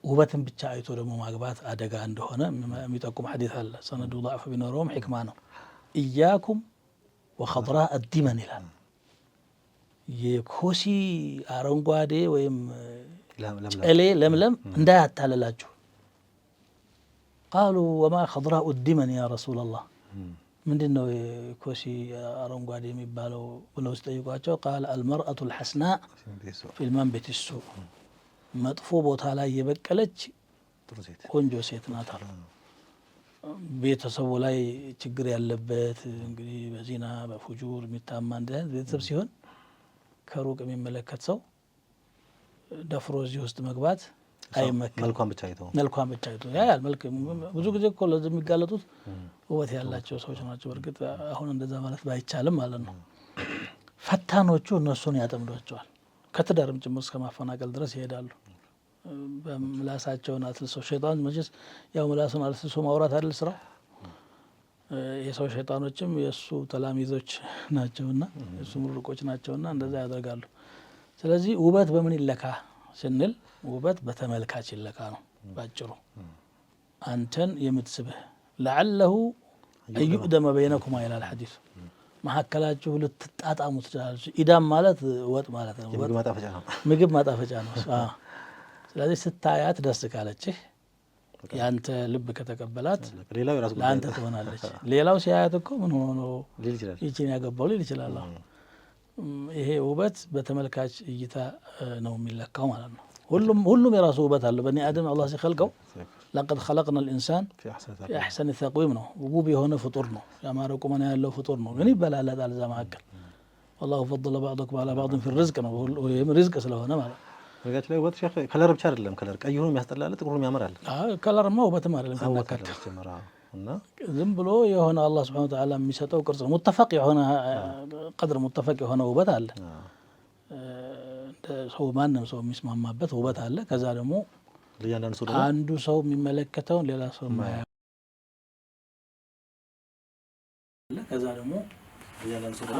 ውበትን ብቻ አይቶ ደግሞ ማግባት አደጋ እንደሆነ የሚጠቁም ሐዲስ አለ። ሰነዱ ضعፍ ቢኖረውም ሕክማ ነው። ኢያኩም ወኸድራء الدمن ይላል። የኮሲ አረንጓዴ ወይም ጨሌ ለምለም እንዳያታለላችሁ። ቃሉ ወማ ኸድራء الدمن ያ ረሱለላህ፣ ምንድን ነው የኮሲ አረንጓዴ የሚባለው ብለው ሲጠይቋቸው ቃል አልመርአቱ الሐስናእ ፊ المنبت السوء፣ መጥፎ ቦታ ላይ የበቀለች ቆንጆ ሴት ናት አሉ። ቤተሰቡ ላይ ችግር ያለበት እንግዲህ በዚና በፉጁር የሚታማ እንደዚህ ቤተሰብ ሲሆን ከሩቅ የሚመለከት ሰው ደፍሮ እዚህ ውስጥ መግባት አይመከርም። መልኳን ብቻ አይቶ ያያል። ብዙ ጊዜ እኮ ለዚህ የሚጋለጡት ውበት ያላቸው ሰዎች ናቸው። በእርግጥ አሁን እንደዛ ማለት ባይቻልም ማለት ነው። ፈታኖቹ እነሱን ያጠምዷቸዋል። ከትዳርም ጭምር እስከ ማፈናቀል ድረስ ይሄዳሉ። በምላሳቸውን አትልሰው ሸይጣን መቼስ ያው ምላሱን አትልሰው ማውራት አይደል ስራው። የሰው ሸይጣኖችም የእሱ ተላሚዞች ናቸውና የእሱ ምሩቆች ናቸውና እንደዛ ያደርጋሉ። ስለዚህ ውበት በምን ይለካ ስንል ውበት በተመልካች ይለካ ነው ባጭሩ። አንተን የምትስብህ ለዓለሁ አዩቅደመ በይነኩማ ይላል ሐዲሱ። መሀከላችሁ ልትጣጣሙ ትችላላችሁ። ኢዳም ማለት ወጥ ማለት ነው፣ ምግብ ማጣፈጫ ነው። ስለዚህ ስታያት ደስ ካለችህ ያንተ ልብ ከተቀበላት ለአንተ ትሆናለች። ሌላው ሲያያት እኮ ምን ሆኖ ይችን ያገባው ሊል ይችላል። ይሄ ውበት በተመልካች እይታ ነው የሚለካው ማለት ነው። ሁሉም የራሱ ውበት አለው። በኒ አደም አላህ ሲኸልቀው ለቀድ ኸለቅና ልኢንሳን ፊ አሕሰኒ ተቅዊም ነው። ውብ የሆነ ፍጡር ነው፣ ያማረ ቁመና ያለው ፍጡር ነው። ግን ይበላላል እዛ መካከል። ወላሁ ፈضለ ባዕደኩም ዐላ ባዕድን ፊ ሪዝቅ ነው፣ ወይም ሪዝቅ ስለሆነ ማለት ነው።
በነገራችን ላይ ውበት ሼክ ከለር ብቻ አይደለም። ከለር ቀይ ሆኖ የሚያስጠላል፣ ጥቁር ሆኖ ያምራል።
ከለርማ ውበትም አይደለም
እና
ዝም ብሎ የሆነ አላህ Subhanahu Wa Ta'ala የሚሰጠው ቅርጽ ሙተፈቅ የሆነ ቀድር ሙተፈቅ የሆነ ውበት አለ። ሰው ማንም ሰው የሚስማማበት ውበት አለ። ከዛ ደግሞ አንዱ ሰው የሚመለከተውን ሌላ ሰው ማያ ከዛ ደግሞ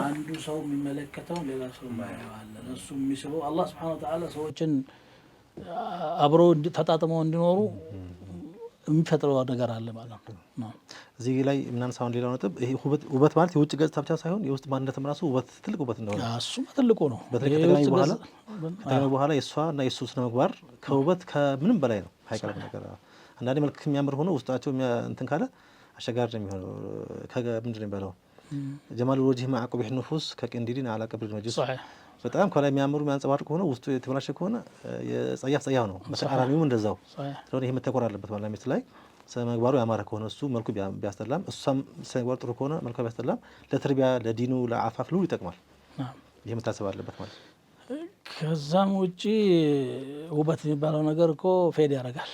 አንዱ ሰው የሚመለከተውን ሌላ ሰው ማያ አለ። እሱ የሚስበው አላህ Subhanahu Wa Ta'ala ሰዎችን አብሮ ተጣጥመው እንዲኖሩ የሚፈጥረው ነገር አለ ማለት ነው።
እዚህ ላይ ምናነሳው ሌላው ነጥብ ይሄ ውበት ማለት የውጭ ገጽታ ብቻ ሳይሆን የውስጥ ማንነትም ራሱ ውበት ትልቅ ውበት እንደሆነ
እሱም ትልቁ ነው።
ከተገናኙ በኋላ የእሷ እና የእሱ ስነ ምግባር ከውበት ከምንም በላይ ነው። ሀይቀለም ነገር አንዳንዴ መልክ የሚያምር ሆኖ ውስጣቸው እንትን ካለ አሸጋሪ ነው የሚሆነው። ምንድን ነው የሚባለው ጀማል ወጅህ ማዕቁብ ኑፉስ ከቅንዲዲን አላ ቀብር መጅስ በጣም ከላይ የሚያምሩ የሚያንጸባርቅ ሆነ ውስጡ የተበላሸ ከሆነ የጸያፍ ነው። በተቃራኒውም እንደዛው ስለሆነ ይሄ መተኮር አለበት። ባልና ሚስት ላይ ስነ ምግባሩ ያማረ ከሆነ እሱ መልኩ ቢያስጠላም እሷም ስነ ምግባሩ ጥሩ ከሆነ መልኩ ቢያስጠላም ለተርቢያ ለዲኑ ለአፋፍ ሁሉ ይጠቅማል። ይሄ መታሰብ አለበት ማለት።
ከዛም ውጪ ውበት የሚባለው ነገር እኮ ፌድ ያደርጋል፣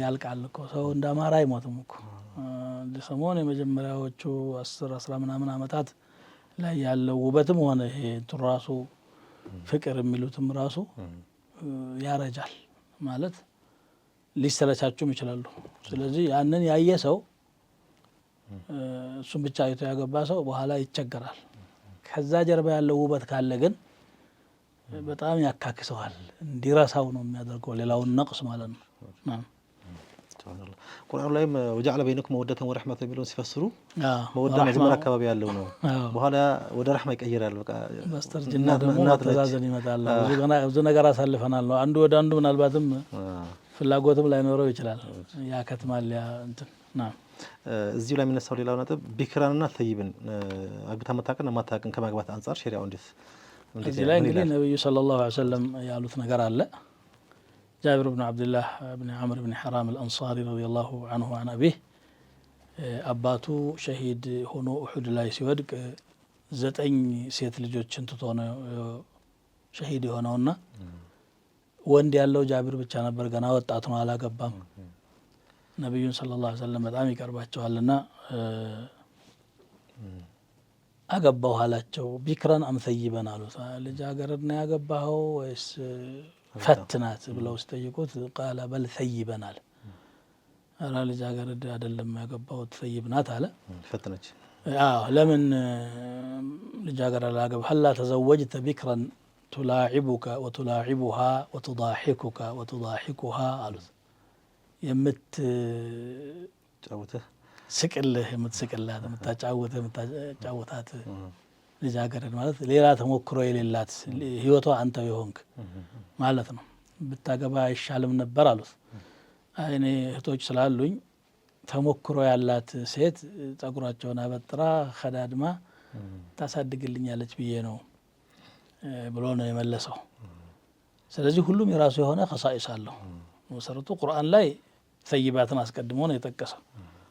ያልቃል እኮ ሰው እንዳማረ አይሞትም እኮ። ሰሞን የመጀመሪያዎቹ 10 ምናምን ዓመታት ላይ ያለው ውበትም ሆነ ይሄ ራሱ ፍቅር የሚሉትም ራሱ ያረጃል ማለት ሊሰለቻቹም ይችላሉ። ስለዚህ ያንን ያየ ሰው እሱም ብቻ አይቶ ያገባ ሰው በኋላ ይቸገራል። ከዛ ጀርባ ያለው ውበት ካለ ግን በጣም ያካክሰዋል፣ እንዲረሳው ነው የሚያደርገው ሌላውን ነቅስ ማለት ነው።
ቁርአኑ ላይም ወጀዐለ በይነኩም መወደተን ወረሕመተን የሚለውን ሲፈስሩ መወዳ መጀመሪያ አካባቢ ያለው ነው፣ በኋላ ወደ ረሕማ ይቀይራል። በቃ
በስተርጅና ደግሞ ተዛዘን ይመጣል። ብዙ ነገር አሳልፈናል ነው አንዱ ወደ አንዱ ምናልባትም ፍላጎትም ላይኖረው ይችላል፣ ያከትማል። ያ እንትን
እዚሁ ላይ የሚነሳው ሌላው ነጥብ ቢክራንና ተይብን አግብታ መታቀን ማታቀን ከማግባት አንጻር ሸሪዓው እንዴት
እዚህ ላይ እንግዲህ ነብዩ ሰለላሁ ዐለይሂ ወሰለም ያሉት ነገር አለ። جابر بن عبد الله بن عمرو بن حرام الأنصاري رضي الله عنه وعن أبيه أباتو شهيد هونو أحد لا يسودك 9 ሴት ልጆችን ትቶ ነው ሸሂድ የሆነውና ወንድ ያለው ጃቢር ብቻ ነበር። ገና ወጣት ነው፣ አላገባም። ነብዩን ሰለላሁ ዐለይሂ ወሰለም በጣም ይቀርባቸዋልና አገባው አላቸው። ቢክራን አምሰይበን አሉት። ልጃገረድ ነው ያገባኸው ወይስ ፈትናት ብለው ሲጠይቁት ቃለ በል ሰይበን አለ። አላ ልጃገረድ አይደለም ያገባሁት ሰይብናት አለ።
ፈትነች።
ለምን ልጃገረድ አላገባ ሀላ ተዘወጅተ ቢክራን ቱላዒቡከ ወቱላዒቡሃ ወቱዳሒኩከ ወቱዳሒኩሃ አሉት። ስቅልህ የምትስቅላት የምታጫውትህ የምታጫውታት ልጃገረድ ማለት ሌላ ተሞክሮ የሌላት ህይወቷ አንተ የሆንክ ማለት ነው። ብታገባ አይሻልም ነበር አሉት። እኔ እህቶች ስላሉኝ ተሞክሮ ያላት ሴት ጸጉራቸውን አበጥራ ከዳድማ ታሳድግልኛለች ብዬ ነው ብሎ ነው የመለሰው። ስለዚህ ሁሉም የራሱ የሆነ ኸሳኢስ አለው። መሰረቱ ቁርአን ላይ ሰይባትን አስቀድሞ ነው የጠቀሰው።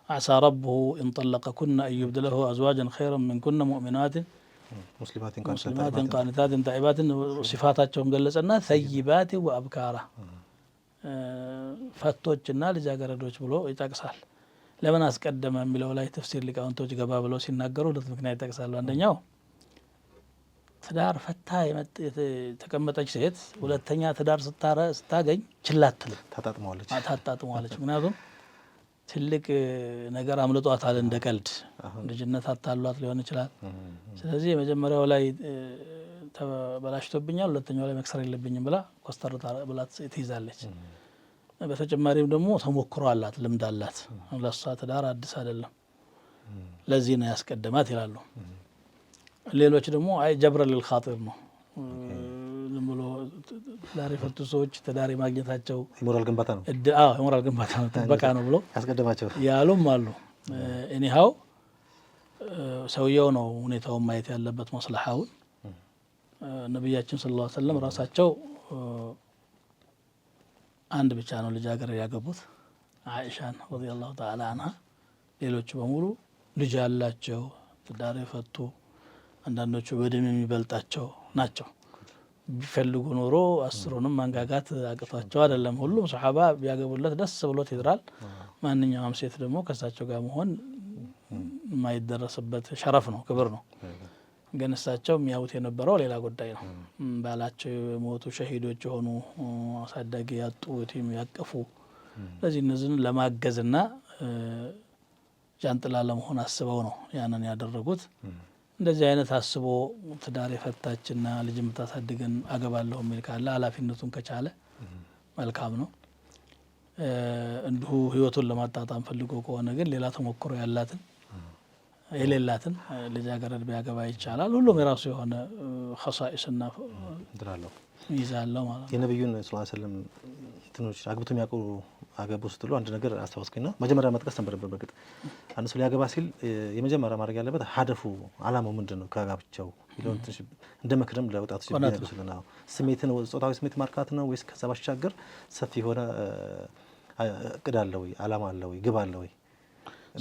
አሳ ረቡሁ ኢንጠለቀኩነ አን ዩብድለሁ አዝዋጀን ኸይረን ሚንኩነ ሙእሚናትን ሙስሊማትን ቃኒታትን ጣኢባትን ሲፋታቸውን ገለጸና ሰይባት ወአብካራ ፈቶችና ልጃገረዶች ብሎ ይጠቅሳል። ለምን አስቀደመ የሚለው ላይ ተፍሲር ሊቃውንቶች ገባ ብለው ሲናገሩ ሁለት ምክንያት ይጠቅሳሉ። አንደኛው ትዳር ፈታ የተቀመጠች ሴት ሁለተኛ ትዳር ስታገኝ ችላ አትልም፣ ታጣጥመዋለች። ምክንያቱም ትልቅ ነገር አምልጧታል፣ እንደ ቀልድ ልጅነት አታሏት ሊሆን ይችላል። ስለዚህ የመጀመሪያው ላይ ተበላሽቶብኛል፣ ሁለተኛው ላይ መክሰር የለብኝም ብላ ኮስተር ብላ ትይዛለች። በተጨማሪም ደግሞ ተሞክሮ አላት፣ ልምድ አላት። ለሷ ትዳር አዲስ አይደለም፣ ለዚህ ነው ያስቀደማት ይላሉ። ሌሎች ደግሞ አይ ጀብረ ልልኻጢር ነው፣ ዝም ብሎ ትዳር የፈቱ ሰዎች ትዳር የማግኘታቸው
የሞራል ግንባታ ነው፣
የሞራል ግንባታ ነው፣ ጥበቃ ነው ብሎ
ያስቀደማቸው
ያሉም አሉ። እኒሃው ሰውየው ነው ሁኔታውን ማየት ያለበት መስለሐውን። ነቢያችን ሰለላሁ ዐለይሂ ወሰለም ራሳቸው አንድ ብቻ ነው ልጃገረድ ያገቡት፣ አይሻን ረዲየላሁ ተዓላ አንሃ። ሌሎቹ በሙሉ ልጅ ያላቸው ትዳር የፈቱ አንዳንዶቹ በእድሜ የሚበልጣቸው ናቸው። ቢፈልጉ ኖሮ 10ንም ማንጋጋት አቅቷቸው አይደለም። ሁሉም ሱሐባ ቢያገቡለት ደስ ብሎት ይድራል። ማንኛውም ሴት ደግሞ ከሳቸው ጋር መሆን የማይደረስበት ሸረፍ ነው፣ ክብር ነው። ግን እሳቸው የሚያዩት የነበረው ሌላ ጉዳይ ነው። ባላቸው የሞቱ ሸሂዶች የሆኑ አሳዳጊ ያጡ የቲም ያቀፉ ለዚህ እነዚህን ለማገዝና ጃንጥላ ለመሆን አስበው ነው ያንን ያደረጉት። እንደዚህ አይነት አስቦ ትዳር የፈታችና ልጅ የምታሳድገን አገባለሁ የሚል ካለ ኃላፊነቱን ከቻለ መልካም ነው። እንዲሁ ህይወቱን ለማጣጣም ፈልጎ ከሆነ ግን ሌላ ተሞክሮ ያላትን የሌላትን ልጃገረድ ቢያገባ ይቻላል። ሁሉም የራሱ የሆነ ኸሳኢስና
ድራለው
ይዛለው ማለት ነው።
የነብዩን ሰለላሁ ዐለይሂ ወሰለም እንትኖች አግብቶ የሚያውቁ አገቡ ስትሉ አንድ ነገር አስታወስኩኝና መጀመሪያ መጥቀስ ነበረበት። በግጥ አንድ ሰው ሊያገባ ሲል የመጀመሪያ ማድረግ ያለበት ሀደፉ አላማው ምንድነው ከጋብቻው ይለውን ትንሽ እንደ ምክርም ለወጣቶች ቢያነሱልና ስሜትን ጾታዊ ስሜት ማርካት ነው ወይስ ከዛ ባሻገር ሰፊ የሆነ እቅድ አለ ወይ አላማ አለ ወይ ግብ አለ ወይ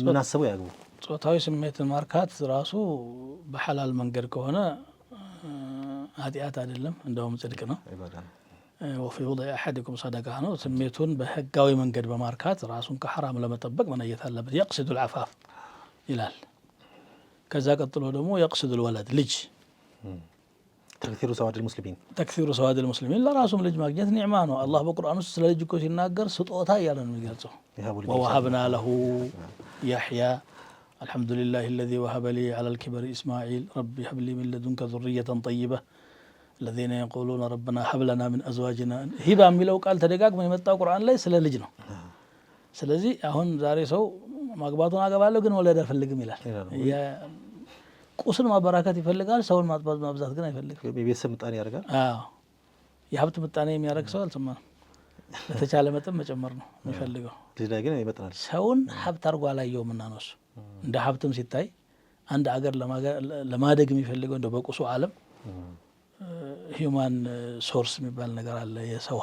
ምን አስበው ያግቡ?
ጾታዊ ስሜትን ማርካት ራሱ በሐላል መንገድ ከሆነ ኃጢአት አይደለም፣ እንደውም ጽድቅ ነው። وفي وضع أحدكم صدقة ነው። ስሜቱን በህጋዊ መንገድ በማርካት ራሱን ከሐራም ለመጠበቅ መነየት አለበት። يقصد العفاف ይላል። ከዛ ቀጥሎ ደግሞ يقصد الولد ልጅ ተክሲሩ ሰዋድ المسلمين ለራሱም ልጅ ማግኘት ኒዕማ ነው። አላህ በቁርአን ውስጥ ስለ ልጅ እኮ ሲናገር ስጦታ እያለ ነው የሚገልጸው። ووهبنا له يحيى الحمد لله الذي وهب لي على الكبر إسماعيل ربي هب لي من لدنك ذرية طيبة الذين يقولون ربنا هب لنا من أزواجنا هبة የሚለው ቃል ተደጋግሞ የመጣው ቁርአን ላይ ስለ ልጅ ነው። ስለዚህ አሁን ዛሬ ሰው ማግባቱን አገባለሁ ግን ወለድ አልፈልግም ይላል። ቁስን ማበራከት ይፈልጋል፣ ሰውን ማብዛት ግን አይፈልግም።
የቤተሰብ ምጣኔ ያደርጋል።
የሀብት ምጣኔ የሚያደርግ ሰው አልሰማንም። በተቻለ መጠን መጨመር ነው የሚፈልገው።
ልጅ ላይ ግን ይመጣል።
ሰውን ሀብት አድርጎ አላየውም እና ነው እሱ እንደ ሀብትም ሲታይ አንድ አገር ለማደግ የሚፈልገው እንደው በቁሱ ዓለም ሂውማን ሶርስ የሚባል ነገር አለ። የሰው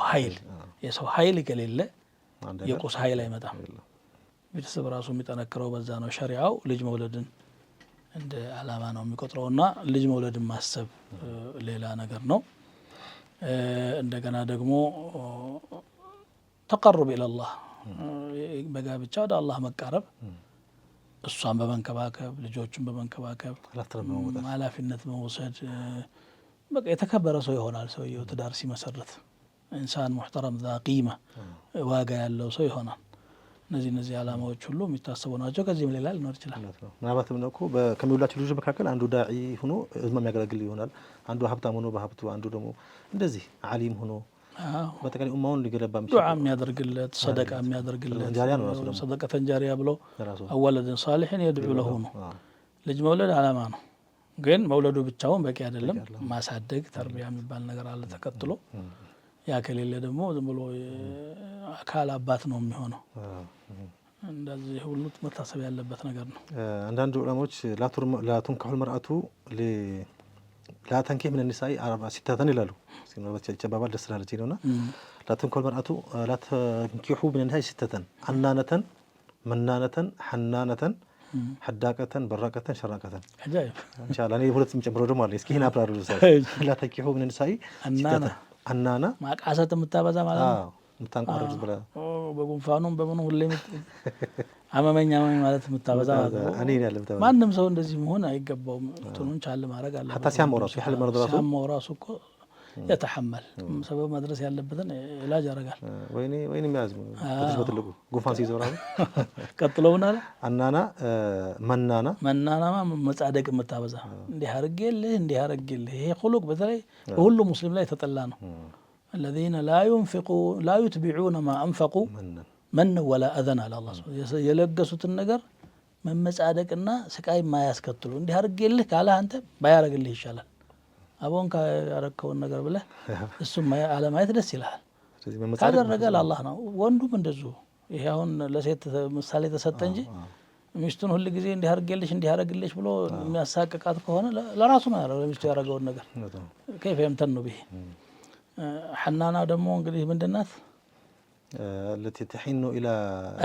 ኃይል ከሌለ የቁስ ኃይል አይመጣም። ቤተሰብ ራሱ የሚጠነክረው በዛ ነው። ሸሪዓው ልጅ መውለድን እንደ አላማ ነው የሚቆጥረውና ልጅ መውለድን ማሰብ ሌላ ነገር ነው። እንደገና ደግሞ ተቀሩብ ኢለላህ በጋብቻ ወደ አላህ መቃረብ፣ እሷን በመንከባከብ ልጆቹን በመንከባከብ ኃላፊነት መውሰድ፣ በቃ የተከበረ ሰው ይሆናል ሰውየው ትዳር ሲመሰርት። ኢንሳን ሙሕተረም ዛ ቂማ ዋጋ ያለው ሰው ይሆናል። እነዚህ ዓላማዎች ሁሉ የሚታሰቡ ናቸው። ከዚህም ሌላ ሊኖር ይችላል።
ምናልባትም ነው እኮ ከሚውላቸው ልጆች መካከል አንዱ ዳዒ ሆኖ ህዝብ የሚያገለግል ይሆናል። አንዱ ሀብታም ሆኖ በሀብቱ፣ አንዱ ደግሞ እንደዚህ ዓሊም ሆኖ በተለይ ኡማውን ሊገለባ
ዱዓ የሚያደርግለት ሰደቃ የሚያደርግለት ሰደቀተን ጃሪያ ብለው አወለድን ሳሊሕን የድዑ ለሁ ነው። ልጅ መውለድ ዓላማ ነው፣ ግን መውለዱ ብቻውን በቂ አይደለም። ማሳደግ ተርቢያ የሚባል ነገር አለ ተከትሎ። ያ ከሌለ ደግሞ ዝም ብሎ አካል አባት ነው የሚሆነው። እንደዚህ ሁሉ መታሰብ ያለበት ነገር ነው።
አንዳንድ ዑለማዎች ላቱንካሑል መርአቱ ላተንኪህ ምን ኒሳኢ አርባ ሲታተን ይላሉ። ሲባባል ደስ ስላለች ነውና ላቱንካሑል መርአቱ ላተንኪሑ ምን ኒሳኢ ሲታተን አናነተን መናነተን ሐናነተን ሐዳቀተን በራቀተን ሸራቀተን አጃይብ ኢንሻአላህ። እኔ ሁለት የሚጨምረው ደግሞ አለ። እስኪ ይሄን አብራሩ። ላተንኪሑ ምን ኒሳኢ ሲታተን አናና
ማቃሰት የምታበዛ ማለት ነው።
ምታንቋረጥ ብለ
በጉንፋኑም በምኑ ሁሌ አመመኛ ማለት የምታበዛ ማለት ነው። ማንም ሰው እንደዚህ መሆን አይገባውም። እንትኑን ቻል ማድረግ አለ።
حتى ሲያመው ራሱ ይحل መርዶ
ራሱ እኮ የተሐመል ሰበብ መድረስ ያለበትን ኢላጅ ያደርጋል።
ወይኔ የሚያዝሙ ትንሽ በትልቁ ጉንፋን ሲይዘው ራሱ
ቀጥሎውና
አናና
መናናማ መጻደቅ የምታበዛ እንዲህ አርግልህ ይሄ ኹሉቅ በተለይ በሁሉ ሙስሊም ላይ ተጠላ ነው። الذين لا يتبعون ما انفقوا من ولا اذن على الله የለገሱትን ነገር መመጻደቅና ስቃይ ማያስከትሉ እንዲህ አርግልህ ካለ አንተ ባያረግልህ ይሻላል። አቦን ካረከውን ነገር ብለህ እሱም አለማየት ደስ ይላል። ካደረገ ለአላህ ነው። ወንዱም እንደዚሁ ይሄ አሁን ለሴት ምሳሌ ተሰጠ እንጂ ሚስቱን ሁሉ ጊዜ እንዲህ አርግልሽ ብሎ የሚያሳቅቃት ከሆነ ለራሱ ነው ያለው። ለሚስቱ ያረጋውን ነገር كيف يمتن به حنانا ደግሞ እንግዲህ ምንድናት
التي تحن الى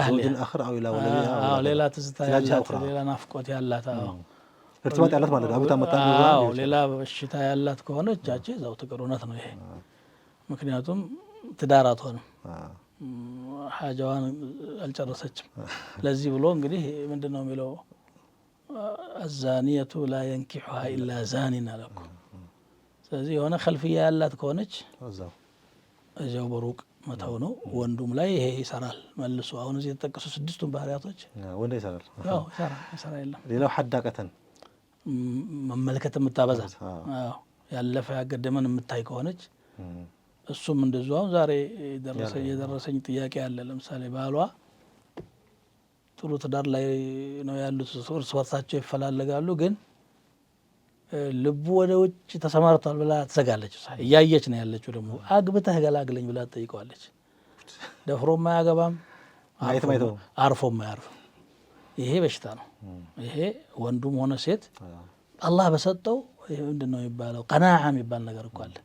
زوج اخر او الى ولدها
ሌላ ትዝታ ያላት ሌላ ናፍቆት ያላት
እርጥበት ያላት ማለት ነው። አግብታ መጣ
አዎ ሌላ በሽታ ያላት ከሆነች ያቺ እዛው ትቅር። እውነት ነው ይሄ። ምክንያቱም ትዳር አትሆንም፣ ሀጃዋን አልጨረሰችም። ለዚህ ብሎ እንግዲህ ምንድን ነው የሚለው አዛኒየቱ ላ የንኪሑሃ ኢላ ዛኒን አለ እኮ። ስለዚህ የሆነ ከልፍያ ያላት ከሆነች እዚያው በሩቅ መተው ነው። ወንዱም ላይ ይሄ ይሰራል መልሶ። አሁን እዚህ የተጠቀሱ 6ቱን ባህሪያቶች
ወንድ ይሰራል።
ያው ይሰራ የለም።
ሌላው ሐዳቀተን
መመልከት የምታበዛ ያለፈ ያገደመን የምታይ ከሆነች እሱም እንደዚሁ። አሁን ዛሬ የደረሰኝ ጥያቄ አለ። ለምሳሌ ባሏ ጥሩ ትዳር ላይ ነው ያሉት፣ እርስ በርሳቸው ይፈላለጋሉ፣ ግን ልቡ ወደ ውጭ ተሰማርቷል ብላ ትዘጋለች። እያየች ነው ያለችው። ደግሞ አግብተህ ገላግለኝ ብላ ትጠይቀዋለች። ደፍሮም አያገባም፣ አርፎም አያርፍም። ይሄ በሽታ ነው። ይሄ ወንዱም ሆነ ሴት አላህ በሰጠው ምንድን ነው የሚባለው ቀናዓ የሚባል ነገር እኮ አለ።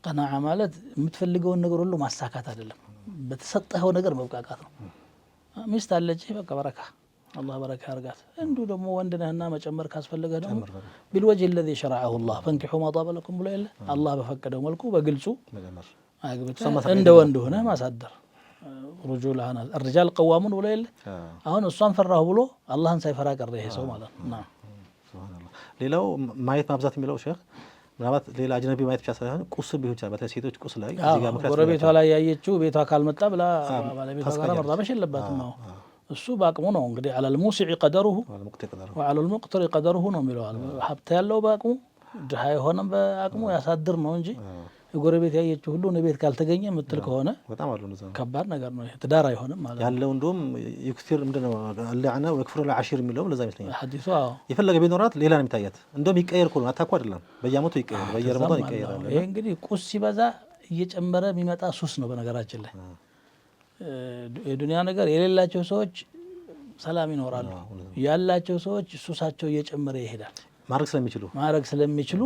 ቀናዓ ማለት የምትፈልገውን ነገር ሁሉ ማሳካት አይደለም፣ በተሰጠኸው ነገር መብቃቃት ነው። ሚስት አለች፣ በቃ በረካ አላህ በረካ ያርጋት። እንዲሁ ደግሞ ወንድ ነህና መጨመር ካስፈለገ ደግሞ ቢልወጅህ ለዚ ሸረዐሁ ላህ ፈንኪሑ ማ ጣበ ለኩም ብሎ የለ አላህ በፈቀደው መልኩ በግልጹ አግብተህ እንደ ወንድ ሆነህ ማሳደር። ሩጁላን الرجال قوامون ብሎ የለ አሁን እሷን ፈራሁ ብሎ አላህን ሳይፈራ ቀረ ይሄ ሰው ማለት ነው።
ሌላው ማየት ማብዛት የሚለው ሼህ ምናልባት ሌላ አጅነቢ ማየት ብቻ ሳይሆን ቁስል ቢሆን ይችላል። በተለይ ሴቶች ቁስል ላይ እዚህ ጋር ምክንያት
ጎረቤቷ ላይ ያየችው ቤቷ ካልመጣ ብላ ባለቤቷ ጋር መራበሽ የለባትም። እሱ በአቅሙ ነው እንግዲህ አለል ሙሲዕ ቀደሩሁ ወዐለል ሙቅተሪ ቀደሩሁ ነው የሚለው። ሀብት ያለው በአቅሙ ድሃ የሆነም በአቅሙ ያሳድር ነው እንጂ የጎረቤት ያየችው ሁሉ ቤት ካልተገኘ የምትል ከሆነ ከባድ ነገር ነው። ትዳር አይሆንም ማለት
ያለው እንደውም ይክሲር ምንድነው አላዕና ወክፍሩ ለዓሺር የሚለውም ለዛ ይመስለኛል
ሐዲሱ።
የፈለገ ቢኖራት ሌላ ነው የሚታያት። እንደውም ይቀየር እኮ ነው አታኳ አይደለም፣ በየአመቱ ይቀየር፣ በየረመዳን ይቀየራል።
ይሄ እንግዲህ ቁስ ሲበዛ እየጨመረ የሚመጣ ሱስ ነው። በነገራችን ላይ የዱንያ ነገር የሌላቸው ሰዎች ሰላም ይኖራሉ፣ ያላቸው ሰዎች ሱሳቸው እየጨመረ ይሄዳል። ማድረግ ስለሚችሉ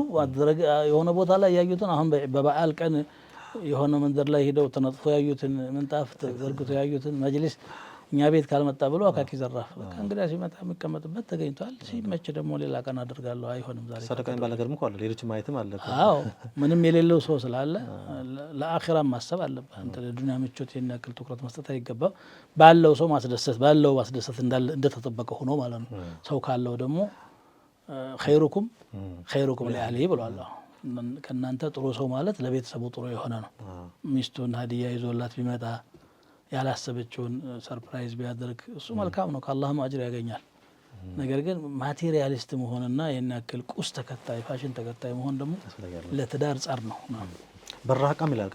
የሆነ ቦታ ላይ ያዩትን አሁን በበዓል ቀን የሆነ መንደር ላይ ሄደው ተነጥፎ ያዩትን ምንጣፍ ተዘርግቶ ያዩትን መጅሊስ እኛ ቤት ካልመጣ ብሎ አካኪ ዘራፍ እንግዲያ ሲመጣ የሚቀመጥበት ተገኝቷል። ሲመች ደግሞ ሌላ ቀን አደርጋለሁ አይሆንም። ዛሬ
ሰደቃኝ ባለገርም እኮ አለ፣ ሌሎች ማየትም አለ።
አዎ ምንም የሌለው ሰው ስላለ ለአኺራ ማሰብ አለበት። አንተ ለዱንያ ምቾት የኔ ያክል ትኩረት መስጠት አይገባም። ባለው ሰው ማስደሰት እንደተጠበቀ ሆኖ ማለት ነው። ሰው ካለው ደግሞ ኸይሩኩም ሊአህሊሂ ብሏል። ከእናንተ ጥሩ ሰው ማለት ለቤተሰቡ ጥሩ የሆነ ነው። ሚስቱን ሀዲያ ይዞላት ቢመጣ ያላሰበችውን ሰርፕራይዝ ቢያደርግ እሱ መልካም ነው፣ ከአላህም አጅር ያገኛል። ነገር ግን ማቴሪያሊስት መሆንና ይህን ያክል ቁስ ተከታይ ፋሽን ተከታይ መሆን ደግሞ ለትዳር ጸር ነው።
በራቃም ይላል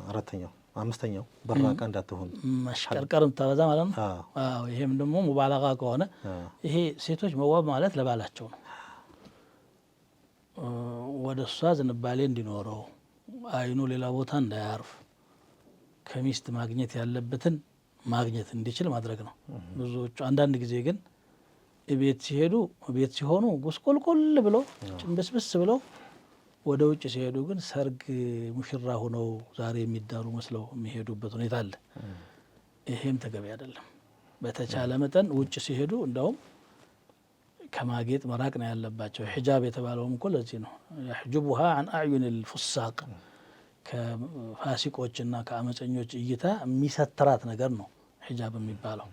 አራተኛው አምስተኛው በራቃ እንዳትሆን
መሽቀርቀር የምታበዛ ማለት ነው። አዎ ይሄም ደግሞ ሙባለጋ ከሆነ ይሄ ሴቶች መዋብ ማለት ለባላቸው ነው። ወደ እሷ ዝንባሌ እንዲኖረው አይኑ ሌላ ቦታ እንዳያርፍ ከሚስት ማግኘት ያለበትን ማግኘት እንዲችል ማድረግ ነው። ብዙዎቹ አንዳንድ ጊዜ ግን ቤት ሲሆኑ ጉስቁልቁል ብለው ጭንብስብስ ብለው ወደ ውጭ ሲሄዱ ግን ሰርግ ሙሽራ ሆነው ዛሬ የሚዳሩ መስለው የሚሄዱበት ሁኔታ አለ። ይሄም ተገቢ አይደለም። በተቻለ መጠን ውጭ ሲሄዱ እንደውም ከማጌጥ መራቅ ነው ያለባቸው። ሒጃብ የተባለውም እኮ ለዚህ ነው። የሕጁቡሃ አን አዕዩን ልፉሳቅ ከፋሲቆችና ከአመፀኞች እይታ የሚሰትራት ነገር ነው ሒጃብ የሚባለው።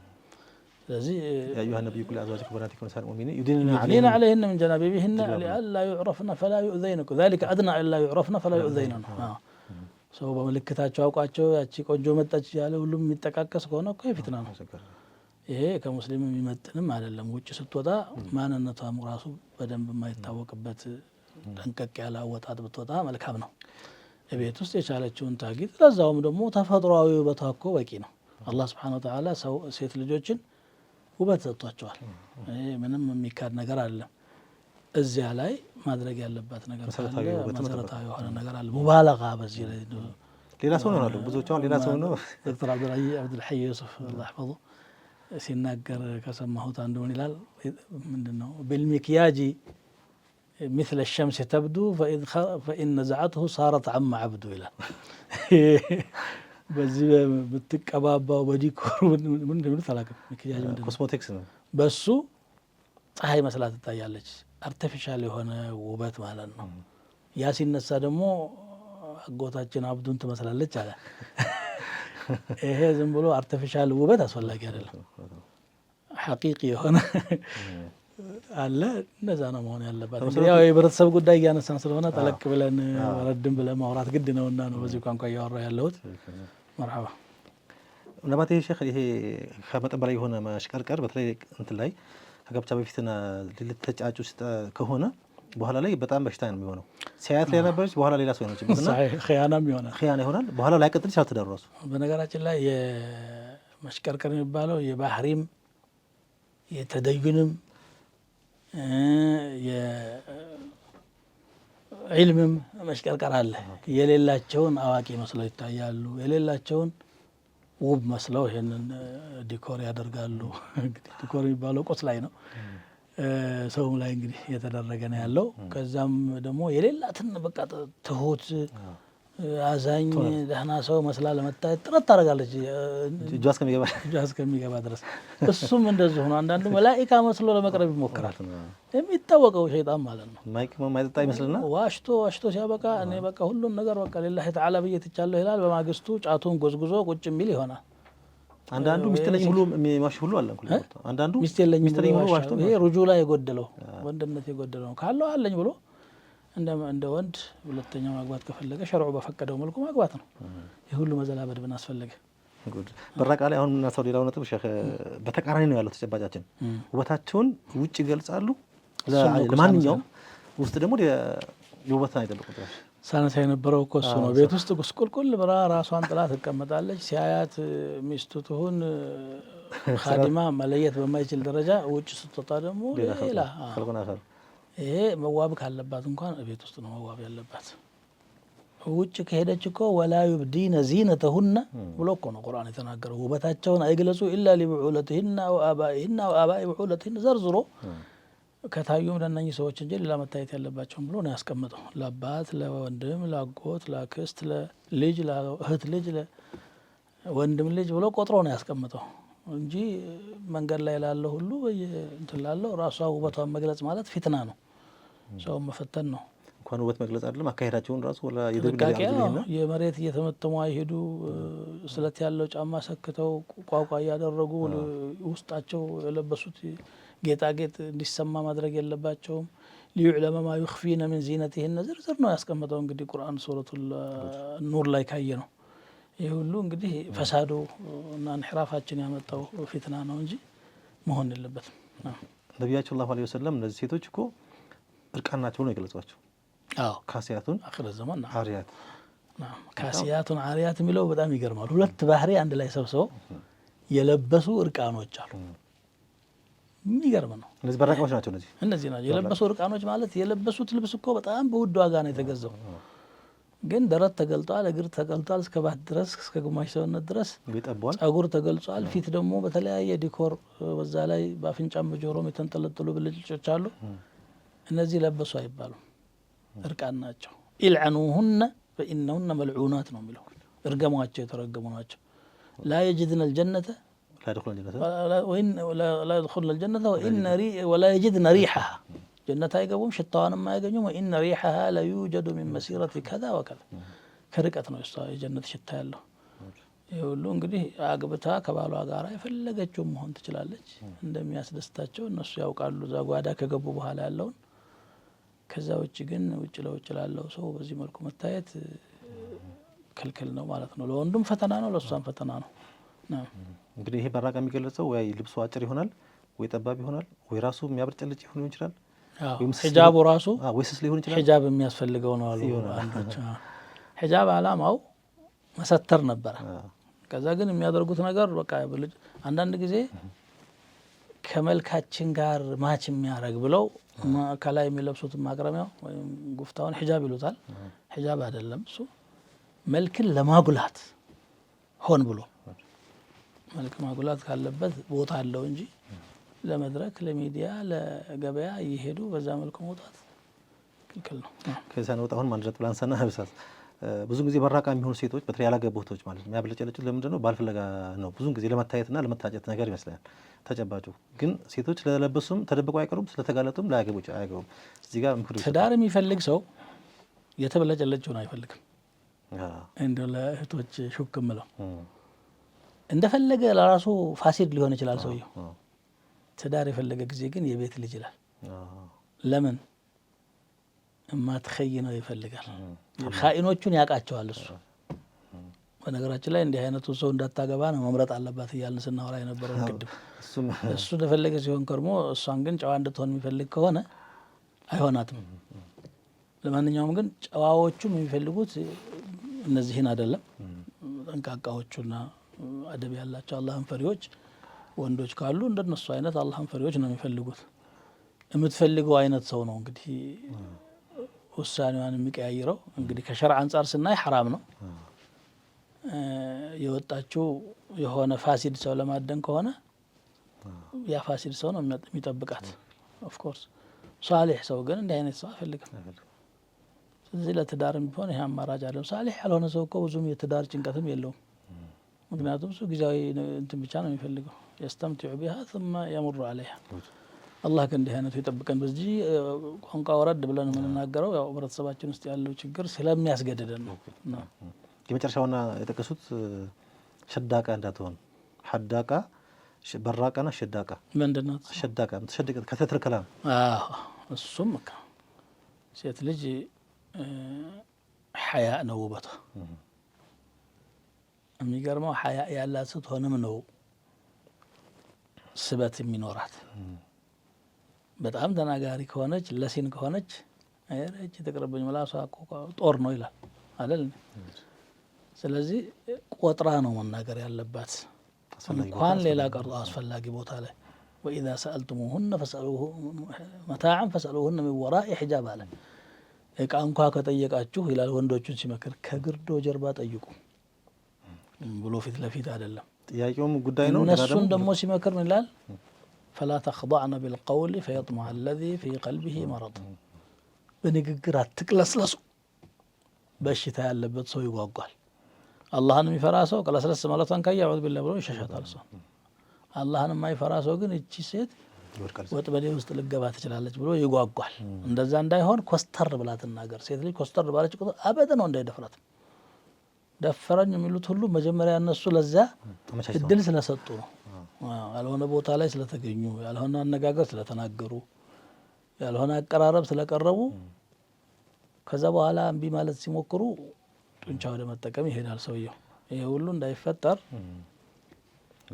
ስለዚህ
ያ አዩሃ ነብዩ ቁል አዝዋጅከ ወበናቲከ ወኒሳኢል ሙእሚኒን
ዩድኒነ ዐለይሂነ ሚን ጀላቢቢሂነ ሊአላ ዩዕረፍነ ፈላ ዩእዘይነ ዛሊከ አድና አላ ዩዕረፍነ ፈላ ዩእዘይነ ነው። ሰው በምልክታቸው አውቋቸው ያቺ ቆንጆ መጣች ያለ ሁሉም የሚጠቃቀስ ከሆነ እኮ የፊትና ነው። ይሄ ከሙስሊም የሚመጥንም አይደለም። ውጭ ስትወጣ ማንነቷም ራሱ በደንብ የማይታወቅበት ጠንቀቅ ያለ አወጣጥ ብትወጣ መልካም ነው። ቤት ውስጥ የቻለችውን ታጊጥ፣ ለዛውም ደግሞ ተፈጥሯዊ ውበቷ እኮ በቂ ነው። አላህ ሱብሓነሁ ወተዓላ ሴት ልጆችን ውበት ሰጥቷቸዋል። ምንም የሚካድ ነገር አይደለም። እዚያ ላይ ማድረግ ያለባት ነገር ካለ መሰረታዊ የሆነ ነገር አለ። ሙባለጋ በዚህ ላይ
ሌላ ሰው ነው ብዙዎች አሁን ሌላ ሰው ነው።
ዶክተር አብዱልሐይ ዩሱፍ አላህ ይሕፈዙ ሲናገር ከሰማሁት አንዱ ምን ይላል? ምንድነው بالمكياج مثل الشمس تبدو فإن نزعته صارت عم عبده ይላል። በዚህ በምትቀባባው በዲኮሩ ምን እንደምን ተላቀም ሚክያጅ ምንድነው?
ኮስሞቲክስ ነው።
በሱ ፀሐይ መስላ ትታያለች። አርቲፊሻል የሆነ ውበት ማለት ነው። ያ ሲነሳ ደግሞ አጎታችን አብዱን ትመስላለች አለ። ይሄ ዝም ብሎ አርቲፊሻል ውበት አስፈላጊ አይደለም። ሐቂቂ የሆነ አለ። እንደዛ ነው መሆን ያለባት። እንግዲህ ያው የህብረተሰብ ጉዳይ እያነሳን ስለሆነ ጠለቅ ብለን ረድም ብለን ማውራት ግድ ነውና ነው በዚህ ቋንቋ እያወራ ያለሁት። መርሐባ።
ምናልባት ይሄ ሼክ ይሄ ከመጠን በላይ የሆነ ማሽቀርቀር በተለይ እንትን ላይ ከጋብቻ በፊትና ልትተጫጩ ከሆነ በኋላ ላይ በጣም በሽታ ነው የሚሆነው። ሲያያት ላይ ነበረች በኋላ ሌላ ሰው ነው
ኺያናም
ይሆናል። በኋላ ላይ ቀጥል ይችላል ትዳሩ ራሱ።
በነገራችን ላይ የመሽቀርቀር የሚባለው የባህሪም የተደዩንም የዕልምም መሽቀርቀር አለ። የሌላቸውን አዋቂ መስለው ይታያሉ፣ የሌላቸውን ውብ መስለው ይሄንን ዲኮር ያደርጋሉ። እንግዲህ ዲኮር የሚባለው ቁስ ላይ ነው፣ ሰውም ላይ እንግዲህ እየተደረገ ነው ያለው። ከዛም ደግሞ የሌላትን በቃ ትሁት አዛኝ ደህና ሰው መስላ ለመታየት ጥረት ታደርጋለች
እጇ
እስከሚገባ ድረስ። እሱም እንደዚህ ሆኖ አንዳንዱ መላኢካ መስሎ ለመቅረብ ይሞክራል። የሚታወቀው ሸይጣን ማለት ነው።
ማይጠጣ ይመስልና
ዋሽቶ ሲያበቃ እኔ በቃ ሁሉን ነገር በቃ ሊላሂ ተዓላ ብዬ ትቻለሁ ይላል። በማግስቱ ጫቱን ጎዝጉዞ ቁጭ የሚል ይሆናል።
አንዳንዱ ሚስት የለኝም ብሎ የሚዋሽ ሁሉ አለ። አንዳንዱ
ሚስት የለኝም ብሎ ዋሽቶ፣ ይሄ ሩጁላ የጎደለው ወንድነት የጎደለው ነው። ካለው አለኝ ብሎ እንደ ወንድ ሁለተኛ ማግባት ከፈለገ ሸርዑ በፈቀደው መልኩ ማግባት ነው። ይህ ሁሉ መዘላበድ ምን አስፈለገ?
በራቃ ላይ አሁን የምናነሳው ሌላው ነጥብ ሼክ በተቃራኒ ነው ያለው ተጨባጫችን። ውበታቸውን ውጭ ይገልጻሉ፣ ለማንኛውም ውስጥ ደግሞ የውበትን አይደለም።
ሳነሳ የነበረው እኮ እሱ ነው። ቤት ውስጥ ቁስቁልቁል ብላ ራሷን ጥላ ትቀመጣለች። ሲያያት ሚስቱ ትሁን ኻዲማ መለየት በማይችል ደረጃ፣ ውጭ ስትወጣ ደግሞ ሌላ። ይሄ መዋብ ካለባት እንኳን ቤት ውስጥ ነው መዋብ ያለባት። ውጭ ከሄደች እኮ ወላ ዩብዲነ ዚነተሁነ ብሎ እኮ ነው ቁርአን የተናገረው። ውበታቸውን አይግለጹ ኢላ ሊቡዑለቲሂነ ወአባኢሂነ ወአባኢ ቡዑለቲሂነ ዘርዝሮ ከታዩም ለእነኚህ ሰዎች እንጂ ሌላ መታየት ያለባቸውም ብሎ ነው ያስቀምጠው። ለአባት፣ ለወንድም፣ ለአጎት፣ ለአክስት፣ ለልጅ፣ ለእህት ልጅ፣ ለወንድም ልጅ ብሎ ቆጥሮ ነው ያስቀምጠው እንጂ መንገድ ላይ ላለው ሁሉ እንትን ላለው ራሷ ውበቷን መግለጽ ማለት ፊትና ነው፣ ሰው መፈተን ነው።
እንኳን ውበት መግለጽ አይደለም አካሄዳቸውን ራሱ ወላ
የመሬት እየተመተሙ አይሄዱ፣ ስለት ያለው ጫማ ሰክተው ቋቋ እያደረጉ ውስጣቸው የለበሱት ጌጣጌጥ እንዲሰማ ማድረግ የለባቸውም። ሊዩዕለመ ማ ዩኽፊነ ሚን ዚነቲሂነ ዝርዝር ነው ያስቀመጠው። እንግዲህ ቁርአን ሱረቱል ኑር ላይ ካየ ነው። ይህ ሁሉ እንግዲህ ፈሳዱ እና እንሕራፋችን ያመጣው ፊትና ነው እንጂ መሆን የለበትም።
ነቢያችን ሰለላሁ ዐለይሂ ወሰለም እነዚህ ሴቶች እኮ እርቃን ናቸው ነው የገለጿቸው። ካሲያቱን
አኺረ ዘመን
አሪያት፣
ካሲያቱን አሪያት የሚለው በጣም ይገርማል። ሁለት ባህሪ አንድ ላይ ሰብስበው የለበሱ እርቃኖች አሉ። የሚገርም ነው።
እነዚህ በራቃዎች ናቸው።
እነዚህ ናቸው የለበሱ እርቃኖች ማለት። የለበሱት ልብስ እኮ በጣም በውድ ዋጋ ነው የተገዛው። ግን ደረት ተገልጧል፣ እግር ተገልጧል፣ እስከ ባት ድረስ እስከ ግማሽ ሰውነት ድረስ ጸጉር ተገልጿል። ፊት ደግሞ በተለያየ ዲኮር፣ በዛ ላይ በአፍንጫም በጆሮም የተንጠለጠሉ ብልጭጮች አሉ። እነዚህ ለበሱ አይባሉም፣ እርቃን ናቸው። ኢልዐኑሁነ ፈኢነሁነ መልዑናት ነው የሚለው። እርገሟቸው፣ የተረገሙ ናቸው። ላ የጅድነ ልጀነተ ላ የድኹልነ ልጀነተ ወላ የጅድነ ሪሐሃ፣ ጀነት አይገቡም፣ ሽታዋንም አያገኙም። ወኢነ ሪሐሃ ለዩጀዱ ሚን መሲረቲ ከዛ ወከዛ፣ ከርቀት ነው እሷ የጀነት ሽታ ያለው። ይህ ሁሉ እንግዲህ አግብታ ከባሏ ጋር የፈለገችው መሆን ትችላለች። እንደሚያስደስታቸው እነሱ ያውቃሉ፣ እዛ ጓዳ ከገቡ በኋላ ያለውን። ከዛ ውጭ ግን ውጭ ለውጭ ላለው ሰው በዚህ መልኩ መታየት ክልክል ነው ማለት ነው። ለወንዱም ፈተና ነው፣ ለእሷም ፈተና ነው።
እንግዲህ ይሄ በራቃ የሚገለጸው ወይ ልብሱ አጭር ይሆናል፣ ወይ ጠባብ ይሆናል፣ ወይ ራሱ የሚያብረጨልጭ ሊሆን ይችላል፣
ሒጃቡ ራሱ
ወይ ስስ ሊሆን ይችላል።
ሒጃብ የሚያስፈልገው ነው አሉ አንዶች። ሒጃብ አላማው መሰተር ነበረ። ከዛ ግን የሚያደርጉት ነገር በቃ አንዳንድ ጊዜ ከመልካችን ጋር ማች የሚያደርግ ብለው ከላይ የሚለብሱት ማቅረሚያው ወይም ጉፍታውን ሒጃብ ይሉታል። ሒጃብ አይደለም እሱ፣ መልክን ለማጉላት ሆን ብሎ መልክ ማጉላት ካለበት ቦታ አለው እንጂ ለመድረክ፣ ለሚዲያ፣ ለገበያ እየሄዱ በዛ መልኩ መውጣት ክልክል ነው።
ከዛ ነው አሁን ማንጀት ብላንሰና ሀብሳት ብዙ ጊዜ በራቃ የሚሆኑ ሴቶች በተለይ ያላገቡ እህቶች ማለት ነው የሚያብለጨለጩት ለምንድን ነው? ባል ፍለጋ ነው። ብዙ ጊዜ ለመታየትና ለመታጨት ነገር ይመስላል ተጨባጩ። ግን ሴቶች ስለለበሱም ተደብቀው አይቀሩም፣ ስለተጋለጡም ላያገቡ አይገቡም። እዚህ ጋር
ትዳር የሚፈልግ ሰው የተበለጨለጨውን አይፈልግም። እንደው ለእህቶች ሹክ ምለው እንደፈለገ ለራሱ ፋሲድ ሊሆን ይችላል ሰውየው። ትዳር የፈለገ ጊዜ ግን የቤት ልጅ ይላል። ለምን እማትኸይ ነው ይፈልጋል። ኻኢኖቹን ያውቃቸዋል እሱ። በነገራችን ላይ እንዲህ አይነቱ ሰው እንዳታገባ ነው መምረጥ አለባት እያልን ስናወራ የነበረው ቅድም። እሱ እንደፈለገ ሲሆን ከርሞ እሷን ግን ጨዋ እንድትሆን የሚፈልግ ከሆነ አይሆናትም። ለማንኛውም ግን ጨዋዎቹም የሚፈልጉት እነዚህን አይደለም። ጠንቃቃዎቹና አደብ ያላቸው አላህን ፈሪዎች ወንዶች ካሉ እንደነሱ አይነት አላህን ፈሪዎች ነው የሚፈልጉት። የምትፈልገው አይነት ሰው ነው እንግዲህ ውሳኔዋን የሚቀያይረው። እንግዲህ ከሸርዕ አንጻር ስናይ ሐራም ነው። የወጣችው የሆነ ፋሲድ ሰው ለማደን ከሆነ ያ ፋሲድ ሰው ነው የሚጠብቃት። ኦፍኮርስ ሳሊሕ ሰው ግን እንዲህ አይነት ሰው አይፈልግም። ስለዚህ ለትዳርም ቢሆን ይሄ አማራጭ አለው። ሳሊሕ ያልሆነ ሰው እኮ ብዙም የትዳር ጭንቀትም የለውም። ምክንያቱም እሱ ጊዜያዊ እንትን ብቻ ነው የሚፈልገው። የስተምቲዑ ቢሃ ثم يمر عليها። አላህ ከእንዲህ አይነቱ ይጠብቀን። በዚህ ቋንቋ ወረድ ብለን የምንናገረው ያው ህብረተሰባችን ውስጥ ያለው ችግር ስለሚያስገድደን ነው።
የመጨረሻውና የጠቀሱት ሸዳቃ እንዳትሆን ሐዳቃ በራቃና ሸዳቃ
ምንድነው?
ሸዳቃ ተሸደቀ ከተተርከላ
እሱም ሴት ልጅ ሐያ ነው ውበቷ። የሚገርመው ሐያ ያላት ስትሆንም ነው ስበት የሚኖራት። በጣም ተናጋሪ ከሆነች ለሲን ከሆነች እቺ ተቀርበኝ ምላሷ ጦር ነው ይላል አይደል? ስለዚህ ቆጥራ ነው መናገር ያለባት። እንኳን ሌላ ቀርጦ አስፈላጊ ቦታ ላይ ወኢዛ ሰአልቱሙሁነ ፈስአሉሁ መታዓን ፈስአሉሁነ ሚን ወራኢ ሒጃብ አለ። እቃ እንኳ ከጠየቃችሁ ይላል ወንዶቹን ሲመክር ከግርዶ ጀርባ ጠይቁ ብሎ ፊት ለፊት አይደለም።
ጥያቄውም ጉዳይ ነው።
እነሱን ደግሞ ሲመክር ምን ይላል? ፈላ ተኽضዕነ ቢልቀውል ፈየጥመዐ አለዚ ፊ ቀልቢሂ መረድ። በንግግር አትቅለስለሱ፣ በሽታ ያለበት ሰው ይጓጓል። አላህን የሚፈራ ሰው ቅለስለስ ማለቷን ካየ አዑዙ ቢላህ ብሎ ይሸሻታል። ሰው አላህን የማይፈራ ሰው ግን እቺ ሴት ወጥመዴ ውስጥ ልገባ ትችላለች ብሎ ይጓጓል። እንደዛ እንዳይሆን ኮስተር ብላ ትናገር። ሴት ልጅ ኮስተር ባለች ቁጥር አበደ ነው እንዳይደፍራት። ደፈረኝ የሚሉት ሁሉ መጀመሪያ እነሱ ለዛ እድል ስለሰጡ ነው። ያልሆነ ቦታ ላይ ስለተገኙ፣ ያልሆነ አነጋገር ስለተናገሩ፣ ያልሆነ አቀራረብ ስለቀረቡ ከዛ በኋላ እምቢ ማለት ሲሞክሩ ጡንቻ ወደ መጠቀም ይሄዳል ሰውየው። ይሄ ሁሉ እንዳይፈጠር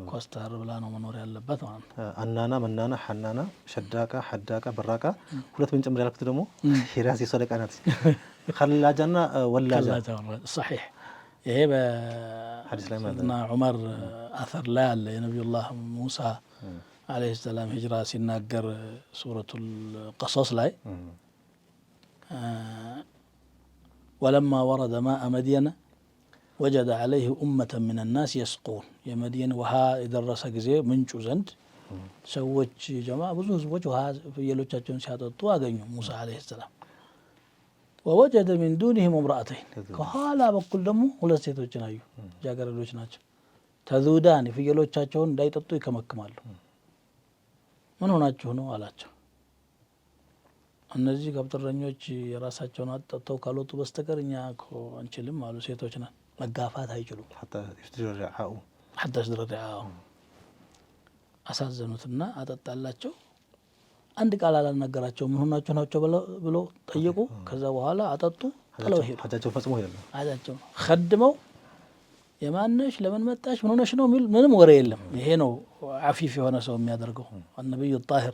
ኮስተር ብላ ነው መኖር ያለበት ማለት ነው።
አናና መናና ሐናና ሸዳቃ ሐዳቃ በራቃ ሁለት ምን ጨምር ያልኩት ደግሞ ሂራስ የሰደቃ ናት። ኸላጃና ወላጃ
صحيح። ይሄ በሐዲስና ዑመር አثር ላይ አለ። የነብዩላህ ሙሳ አለይሂ ሰላም ሂጅራ ሲናገር ሱረቱል ቀሶስ ላይ ወለማ ወረደ ማአ መድየነ ወጀደ ዐለይህ ኡመተን ሚነ ናስ የስቁን። የመድየን ውሃ የደረሰ ጊዜ ምንጩ ዘንድ ሰዎች ጀማ ብዙ ህዝቦች ውሃ ፍየሎቻቸውን ሲያጠጡ አገኙ ሙሳ አለይሂ ሰላም። ወወጀደ ሚን ዱኒሂም እምረአተይን፣ ከኋላ በኩል ደግሞ ሁለት ሴቶችን አዩ። ልጃገረዶች ናቸው። ተዙዳን ፍየሎቻቸውን እንዳይጠጡ ይከመክማሉ። ምን ሆናችሁ ነው አላቸው። እነዚህ ከብትረኞች የራሳቸውን አጠጥተው ካልወጡ በስተቀር እኛ እኮ አንችልም አሉ። ሴቶች ነን፣ መጋፋት አይችሉም። ሐታ ይስድረዳው አሳዘኑትና አጠጣላቸው። አንድ ቃል አላልነገራቸው። ምን ሆናችሁ ናቸው ብሎ ጠየቁ። ከዛ በኋላ አጠጡ፣ ጥለው ሄዱ። ሐጃቸው ፈጽሞ ሄዱ። ሐጃቸው ኸድመው የማነሽ ለምን መጣሽ ምን ሆነሽ ነው የሚል ምንም ወሬ የለም። ይሄ ነው አፊፍ የሆነ ሰው የሚያደርገው። ነብዩ ጣሂር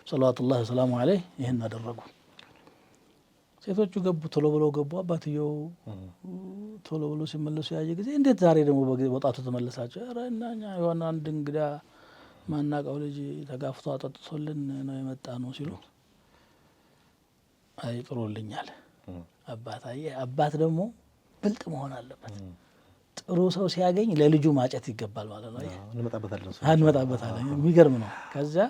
ሰለዋቱላሂ ወሰላሙ ዐለይህ ይህን አደረጉ። ሴቶቹ ገቡ፣ ቶሎ ብለው ገቡ። አባትየው ቶሎ ብሎ ሲመለሱ ያየ ጊዜ እንዴት ዛሬ ደግሞ በወጣቱ ተመለሳቸው? ኧረ እና እኛ የሆነ አንድ እንግዳ ማናውቀው ልጅ ተጋፍቶ አጠጥቶልን ነው የመጣ ነው ሲሉ አይ ጥሩልኛል። አባት ደግሞ ብልጥ መሆን አለበት። ጥሩ ሰው ሲያገኝ ለልጁ ማጨት ይገባል ማለት ነው። እንመጣበታለን። የሚገርም ነው። ከዚያ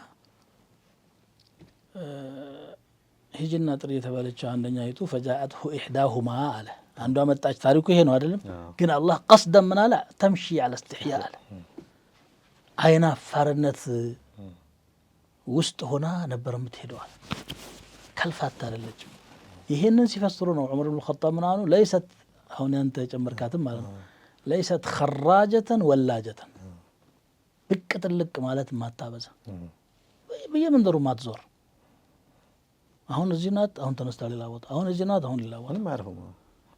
ሂጅና ጥሪ የተባለችው አንደኛይቱ ፈጃአትሁ ኢሕዳሁማ አለ አንዷ መጣች ታሪኩ ይሄ ነው አይደለም ግን አላህ ቀስደም ምን አለ ተምሺ على استحياء አለ አይና ፋርነት ውስጥ ሆና ነበር የምትሄደው ከልፋት አይደለችም ይሄንን ሲፈስሩ ነው ዑመር ኢብኑ ኸጣብ ምን አሉ ليست አሁን አንተ ጨመርካትም ማለት ነው ليست خراجة ولاجة ብቅ ጥልቅ ማለት ማታበዛ በየመንደሩ ማትዞር አሁን እዚህ ናት አሁን ተነስታ ሌላ ቦታ አሁን እዚህ ናት አሁን ሌላ ቦታ
ምንም አያርፉም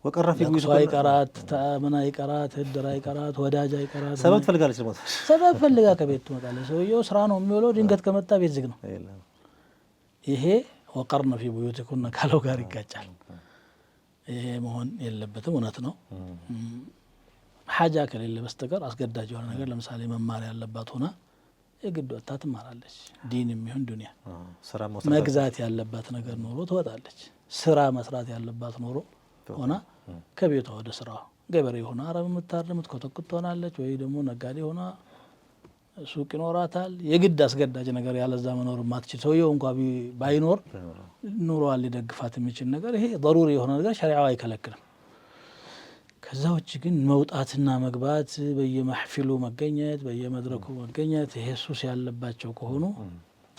ወቀረፊ ጉይስ
ይቀራት ተአመና ይቀራት ህድራ ይቀራት ወዳጃ ይቀራት
ሰበብ ፈልጋለች ነው
ሰበብ ፈልጋ ከቤት ትመጣለች ሰውየው ስራ ነው የሚውለው ድንገት ከመጣ ቤት ዝግ ነው ይሄ ወቀርነ في بيوتكن ካለው ጋር ይጋጫል ይሄ መሆን የለበትም እውነት ነው ሐጃ ከሌለ በስተቀር አስገዳጅ የሆነ ነገር ለምሳሌ መማር ያለባት ሆና የግድ ወጣ ትማራለች ዲን የሚሆን ዱንያ
ስራ
መግዛት ያለባት ነገር ኖሮ ትወጣለች ስራ መስራት ያለባት ኖሮ ሆና ከቤቷ ወደ ስራ ገበሬ ሆና አረብ የምታርም ትኮተኩት ትሆናለች ወይ ደግሞ ነጋዴ ሆና ሱቅ ይኖራታል የግድ አስገዳጅ ነገር ያለዛ መኖር ማትችል ሰውየው እንኳን ባይኖር ኑሮዋን ሊደግፋት የሚችል ነገር ይሄ ضروري የሆነ ነገር ሸሪዓው አይከለክልም ከዛ ውጭ ግን መውጣትና መግባት በየማህፊሉ መገኘት በየመድረኩ መገኘት ይሄ ሱስ ያለባቸው ከሆኑ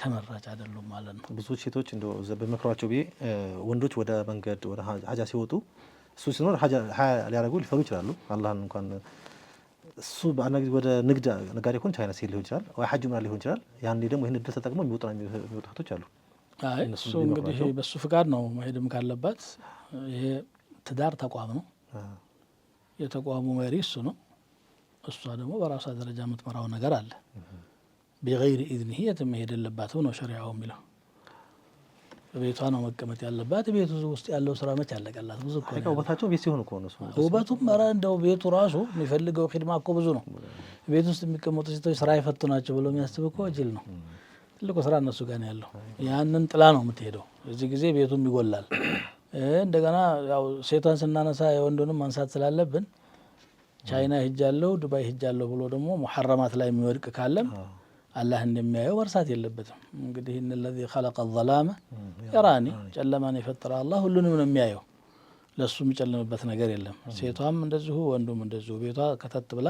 ተመራጭ አይደሉም ማለት ነው
ብዙ ሴቶች እንደው በመክሯቸው ወንዶች ወደ መንገድ ወደ ሀጃ ሲወጡ እሱ ሲኖር ሀጃ ሊያደርጉ ሊፈሩ ይችላሉ አላህን እንኳን እሱ በአንድ ወደ ንግድ ነጋዴ ኮን ቻይና ሲል ሊሆን ይችላል ወይ ሐጅ ምናምን ሊሆን ይችላል ያኔ ደግሞ ይሄን እድል ተጠቅመው የሚወጣቶች አሉ
አይ እሱ እንግዲህ በሱ ፍቃድ ነው መሄድም ካለባት ይሄ ትዳር ተቋም ነው የተቋሙ መሪ እሱ ነው እሷ ደግሞ በራሷ ደረጃ የምትመራው ነገር አለ بغير اذنه የተመሄድ የለባትም ነው ሸሪዓው የሚለው በቤቷ ነው መቀመጥ ያለባት ቤቱ ውስጥ ያለው ስራ መች ያለቀላት ብዙ እኮ
ነው ውበታቸው ቤት ሲሆን እኮ ነው
ውበቱም መራ እንደው ቤቱ ራሱ የሚፈልገው ኺድማ እኮ ብዙ ነው ቤት ውስጥ የሚቀመጡ ሴቶች ስራ ይፈቱናቸው ብሎ የሚያስብ እኮ ጅል ነው ትልቁ ስራ እነሱ ጋር ነው ያለው ያንን ጥላ ነው የምትሄደው እዚህ ጊዜ ቤቱም ይጎላል እንደገና ያው ሴቷን ስናነሳ የወንዱንም ማንሳት ስላለብን ቻይና ሄጃለሁ ዱባይ ሄጃለሁ ብሎ ደግሞ ሙሐረማት ላይ የሚወድቅ ካለም አላህ እንደሚያየው ወርሳት የለበትም እንግዲህ ان الذي خلق الظلام يراني ጨለማን የፈጠረ አላህ ሁሉንም ነው የሚያየው ለሱ የሚጨልምበት ነገር የለም ሴቷም እንደዚሁ ወንዱም እንደዚሁ ቤቷ ከተት ብላ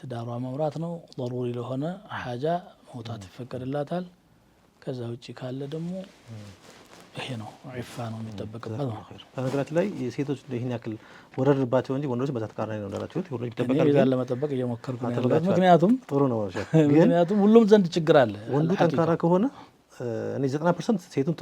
ትዳሯ መምራት ነው ضروري ለሆነ ሐጃ መውጣት ይፈቀድላታል ከዛ ውጪ ካለ ደግሞ ይሄ ነው ዒፋ ነው የሚጠበቅበት ነው
በነገራችን ላይ ሴቶች ይሄን ያክል ወረድባቸው እንጂ ወንዶች በዛ ተቃራኒ ነው እንዳላችሁት ሁሉ ይጠበቃል
ይሄን ለመጠበቅ እየሞከርኩ ነው ያለው ምክንያቱም
ጥሩ ነው
ምክንያቱም ሁሉም ዘንድ ችግር አለ
ወንዱ ጠንካራ ከሆነ እኔ 90% ሴቱን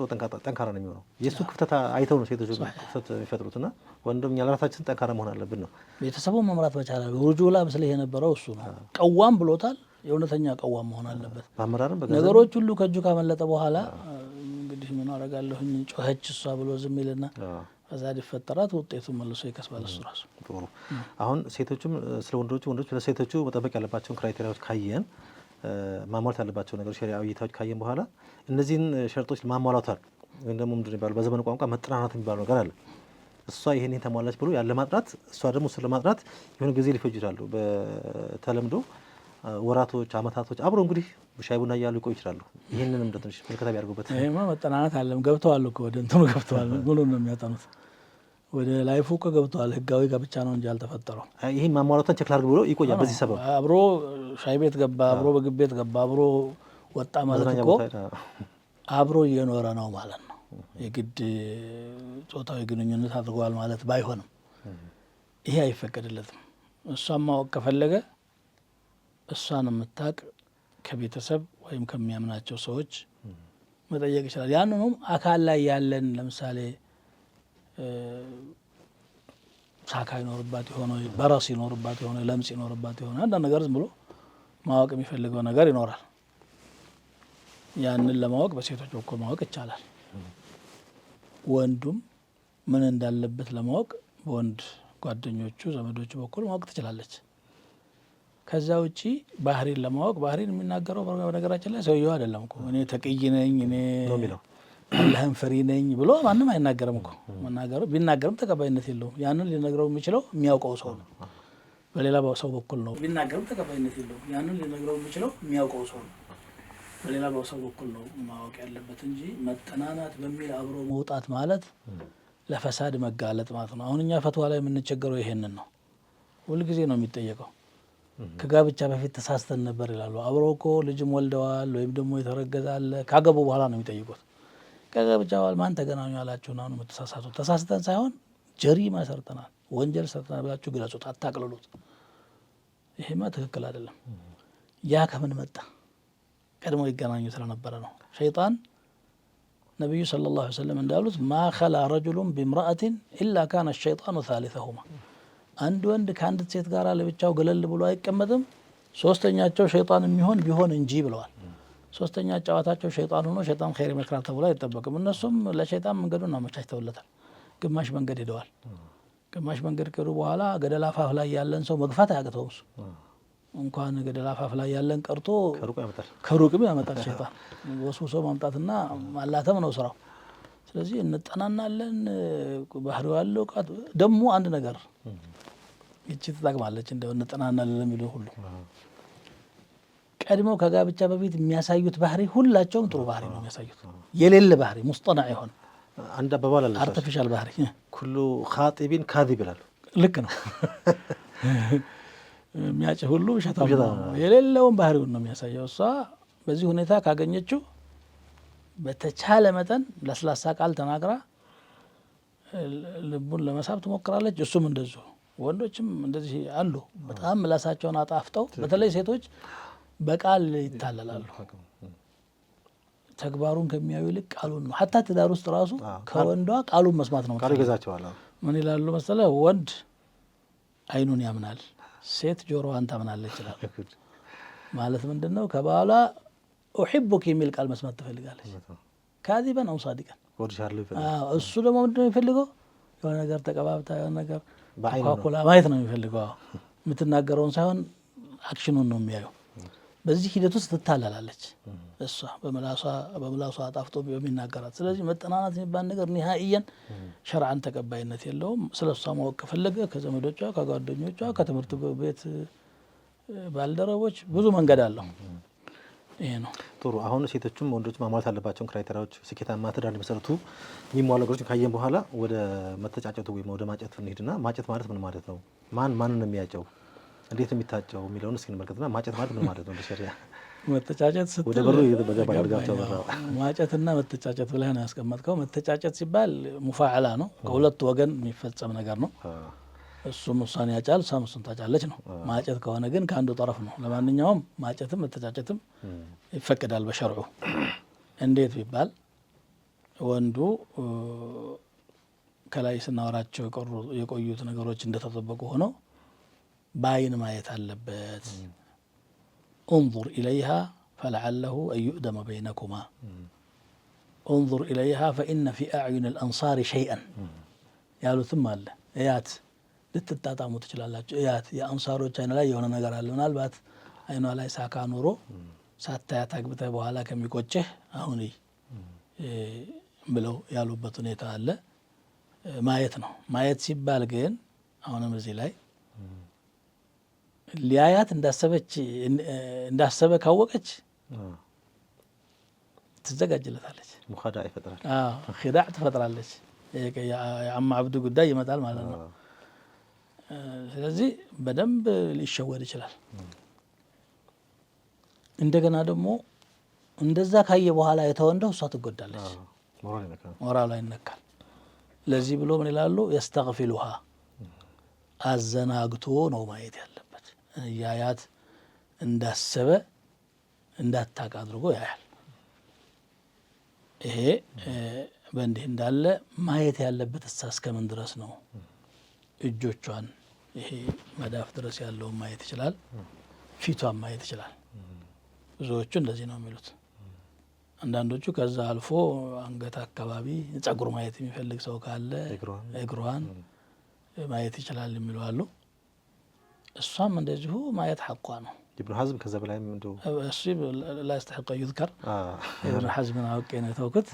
ጠንካራ ነው የሚሆነው የሱ ክፍተት አይተው ነው ሴቶች ክፍተት የሚፈጥሩትና ወንዶም ያለራሳችን ጠንካራ መሆን አለብን ነው
ቤተሰቡን መምራት መቻል አለ ሩጁላ ምስለ የነበረው እሱ ነው ቀዋም ብሎታል የእውነተኛ ቀዋም መሆን አለበት
ባመራረም
ነገሮች ሁሉ ከእጁ ካመለጠ በኋላ እንግዲህ ምን አደርጋለሁኝ ጮኸች እሷ ብሎ ዝም ይልና ፈሳድ ይፈጠራል ውጤቱ መልሶ ይከስባል እሱ ራሱ
ጥሩ አሁን ሴቶችም ስለ ወንዶች ለሴቶቹ መጠበቅ ያለባቸውን ክራይቴሪያዎች ካየን ማሟላት ያለባቸው ነገሮች ሸሪዓዊ እይታዎች ካየን በኋላ እነዚህን ሸርጦች ማሟላቷል ወይም ደግሞ ምንድነው የሚባለው በዘመኑ ቋንቋ መጠናናት የሚባለው ነገር አለ እሷ ይሄን ተሟላች ብሎ ያለ ማጥራት እሷ ደግሞ ስለ ማጥራት የሆነ ጊዜ ሊፈጅ ይችላሉ በተለምዶ ወራቶች አመታቶች አብሮ እንግዲህ ሻይ ቡና እያሉ ይቆይ ይችላሉ ይሄንንም እንደትንሽ መልከታ ቢያርጉበት
ይሄማ መጠናናት አለም ገብተዋል እኮ ወደ እንትኑ ገብተዋል ሙሉ ነው የሚያጠኑት ወደ ላይፉ እኮ ገብተዋል ህጋዊ ጋብቻ ነው እንጂ አልተፈጠረው
ይሄን ማሟላቷን ቼክ ላድርግ ብሎ ይቆያል በዚህ ሰበብ
አብሮ ሻይ ቤት ገባ አብሮ ምግብ ቤት ገባ አብሮ ወጣ ማለት እኮ አብሮ እየኖረ ነው ማለት ነው የግድ ጾታዊ ግንኙነት አድርጓል ማለት ባይሆንም ይሄ አይፈቀድለትም እሷም ማወቅ ከፈለገ እሷን የምታቅ ከቤተሰብ ወይም ከሚያምናቸው ሰዎች መጠየቅ ይችላል ያንንም አካል ላይ ያለን ለምሳሌ ሳካ ይኖርባት የሆነ በራስ ይኖርባት የሆነ ለምጽ ይኖርባት የሆነ አንድ ነገር ዝም ብሎ ማወቅ የሚፈልገው ነገር ይኖራል ያንን ለማወቅ በሴቶች በኩል ማወቅ ይቻላል ወንዱም ምን እንዳለበት ለማወቅ በወንድ ጓደኞቹ ዘመዶቹ በኩል ማወቅ ትችላለች ከዛ ውጪ ባህሪን ለማወቅ ባህሪን የሚናገረው በነገራችን ላይ ሰውየው አይደለም እኮ እኔ ተቅይ ነኝ እኔ
ነው የሚለው
አላህን ፈሪ ነኝ ብሎ ማንም አይናገርም እኮ መናገሩ ቢናገርም ተቀባይነት የለውም ያንን ሊነግረው የሚችለው የሚያውቀው ሰው ነው በሌላ ሰው በኩል ነው ቢናገርም ተቀባይነት የለውም ያንን ሊነግረው የሚችለው የሚያውቀው ሰው ነው በሌላ ሰው በኩል ነው ማወቅ ያለበት እንጂ መጠናናት በሚል አብሮ መውጣት ማለት ለፈሳድ መጋለጥ ማለት ነው። አሁን እኛ ፈትዋ ላይ የምንቸገረው ይሄንን ነው። ሁልጊዜ ነው የሚጠየቀው ከጋብቻ በፊት ተሳስተን ነበር ይላሉ። አብረው እኮ ልጅም ወልደዋል ወይም ደግሞ የተረገዘ አለ። ካገቡ በኋላ ነው የሚጠይቁት። ከጋብቻ በኋላ ማን ተገናኙ ያላችሁ ነው የምትሳሳቱት። ተሳስተን ሳይሆን ጀሪማ ሰርተናል፣ ወንጀል ሰርተናል ብላችሁ ግለጹት፣ አታቅልሉት። ይሄማ ትክክል አይደለም። ያ ከምን መጣ? ቀድሞ ይገናኙ ስለነበረ ነው። ሸይጣን ነቢዩ ሰለላሁ ዐለይሂ ወሰለም እንዳሉት ማ ኸላ ረጁሉን ቢምረአትን ኢላ ካነ ሸይጣኑ ሳሊሰሁማ፣ አንድ ወንድ ከአንዲት ሴት ጋር ለብቻው ገለል ብሎ አይቀመጥም ሶስተኛቸው ሸይጣን የሚሆን ቢሆን እንጂ ብለዋል። ሶስተኛ ጨዋታቸው ሸይጣን ሆኖ ሸይጣን ኸይር ይመክራል ተብሎ አይጠበቅም። እነሱም ለሸይጣን መንገዱን አመቻችተውለታል። ግማሽ መንገድ ሄደዋል። ግማሽ መንገድ ከሄዱ በኋላ ገደል አፋፍ ላይ ያለን ሰው መግፋት አያቅተውም። እሱ እንኳን ገደል አፋፍ ላይ ያለን ቀርቶ ከሩቅም ያመጣል ሸይጣን። ወስውሶ ማምጣትና ማላተም ነው ስራው። ስለዚህ እንጠናናለን። ባህሪው ያለው ቃት ደግሞ አንድ ነገር ይቺ ትጠቅማለች። እንደው እንጠናናለን ለሚሉ ሁሉ ቀድመው ከጋብቻ በፊት የሚያሳዩት ባህሪ ሁላቸውም ጥሩ ባህሪ ነው የሚያሳዩት። የሌለ ባህሪ ሙስጠናዕ የሆነ
አንድ አባባል አለ፣
አርቲፊሻል ባህሪ። ኩሉ
ኻጢቢን ካዚብ ይላሉ።
ልክ ነው። የሚያጭ ሁሉ ውሸታም ነው። የሌለውን ባህሪውን ነው የሚያሳየው። እሷ በዚህ ሁኔታ ካገኘችው በተቻለ መጠን ለስላሳ ቃል ተናግራ ልቡን ለመሳብ ትሞክራለች። እሱም እንደዚሁ። ወንዶችም እንደዚህ አሉ፣ በጣም ምላሳቸውን አጣፍጠው። በተለይ ሴቶች በቃል ይታለላሉ። ተግባሩን ከሚያዩ ይልቅ ቃሉን ነው። ሀታ ትዳር ውስጥ ራሱ ከወንዷ ቃሉን መስማት ነው።
ቃሉ ይገዛቸዋል።
ምን ይላሉ መሰለህ? ወንድ አይኑን ያምናል፣ ሴት ጆሮዋን ታምናለች ይላል። ማለት ምንድን ነው? ከባሏ ኡሒቡክ የሚል ቃል መስማት ትፈልጋለች፣ ካዚበን አው ሳዲቀን። እሱ ደግሞ ምንድን ነው የሚፈልገው? የሆነ ነገር ተቀባብታ የሆነ ነገር ኳኩላ ማየት ነው የሚፈልገው። የምትናገረውን ሳይሆን አክሽኑን ነው የሚያየው። በዚህ ሂደት ውስጥ ትታለላለች እሷ በምላሷ አጣፍጦ በሚናገራት። ስለዚህ መጠናናት የሚባል ነገር ኒሃኢየን ሸርዓን ተቀባይነት የለውም። ስለ እሷ ማወቅ ከፈለገ ከዘመዶቿ፣ ከጓደኞቿ፣ ከትምህርት ቤት ባልደረቦች ብዙ መንገድ አለው። ይሄ ነው
ጥሩ። አሁን ሴቶችም ወንዶችም ማሟላት አለባቸውን ክራይቴሪያዎች ስኬታማ ትዳር ሊመሰርቱ የሚሟሉ ነገሮችን ካየን በኋላ ወደ መተጫጨቱ ወይም ወደ ማጨት እንሂድና ማጨት ማለት ምን ማለት ነው? ማንን ነው የሚያጨው? እንዴት የሚታጨው የሚለውን እስኪ እንመልከትና ማጨት ማለት ምን ማለት ነው በሸሪዓ?
መተጫጨት ስትል
ወደ በሩ እየተበገባ ያርጋቸው በራው
ማጨትና መተጫጨት ብለህ ነው ያስቀመጥከው። መተጫጨት ሲባል ሙፋዓላ ነው፣ ከሁለቱ ወገን የሚፈጸም ነገር ነው። እሱም እሷን ያጫል፣ እሷም እሱን ታጫለች ነው። ማጨት ከሆነ ግን ከአንዱ ጠረፍ ነው። ለማንኛውም ማጨትም መተጫጨትም ይፈቀዳል በሸርዑ። እንዴት ቢባል ወንዱ ከላይ ስናወራቸው የቆዩት ነገሮች እንደተጠበቁ ሆነው በአይን ማየት አለበት። انظر إليها فلعله أن يؤدم بينكما انظر إليها فإن في أعين الأنصار شيئا ያሉት አለ። እያት ልትጣጣሙ ትችላላችሁ። እያት የአንሳሮች አይን ላይ የሆነ ነገር አለ። ምናልባት አይኗ ላይ ሳካ ኖሮ ሳታያት አግብተህ በኋላ ከሚቆጭህ አሁን ብለው ያሉበት ሁኔታ አለ። ማየት ነው። ማየት ሲባል ግን አሁንም እዚህ ላይ ሊያያት እንዳሰበ ካወቀች ትዘጋጅለታለች።
ሙኻዳዕ ይፈጥራል።
ኺዳዕ ትፈጥራለች። የአማ አብዱ ጉዳይ ይመጣል ማለት ነው። ስለዚህ በደንብ ሊሸወድ ይችላል። እንደገና ደግሞ እንደዛ ካየ በኋላ የተወንደው እሷ ትጎዳለች፣ ሞራሏ ይነካል። ለዚህ ብሎ ምን ይላሉ? የስተግፊሉሃ አዘናግቶ ነው ማየት ያለበት። ያያት እንዳሰበ እንዳታቅ አድርጎ ያያል። ይሄ በእንዲህ እንዳለ ማየት ያለበት እስከምን ድረስ ነው? እጆቿን ይሄ መዳፍ ድረስ ያለውን ማየት ይችላል። ፊቷን ማየት ይችላል። ብዙዎቹ እንደዚህ ነው የሚሉት። አንዳንዶቹ ከዛ አልፎ አንገት አካባቢ ጸጉር ማየት የሚፈልግ ሰው ካለ እግሯን ማየት ይችላል የሚሉ አሉ። እሷም እንደዚሁ ማየት ሐቋ ነው።
ኢብኑ ሐዝም ከዛ በላይም እንደው
እሱ لا يستحق يذكر ኢብኑ ሐዝምን አውቄ ነው የተውኩት።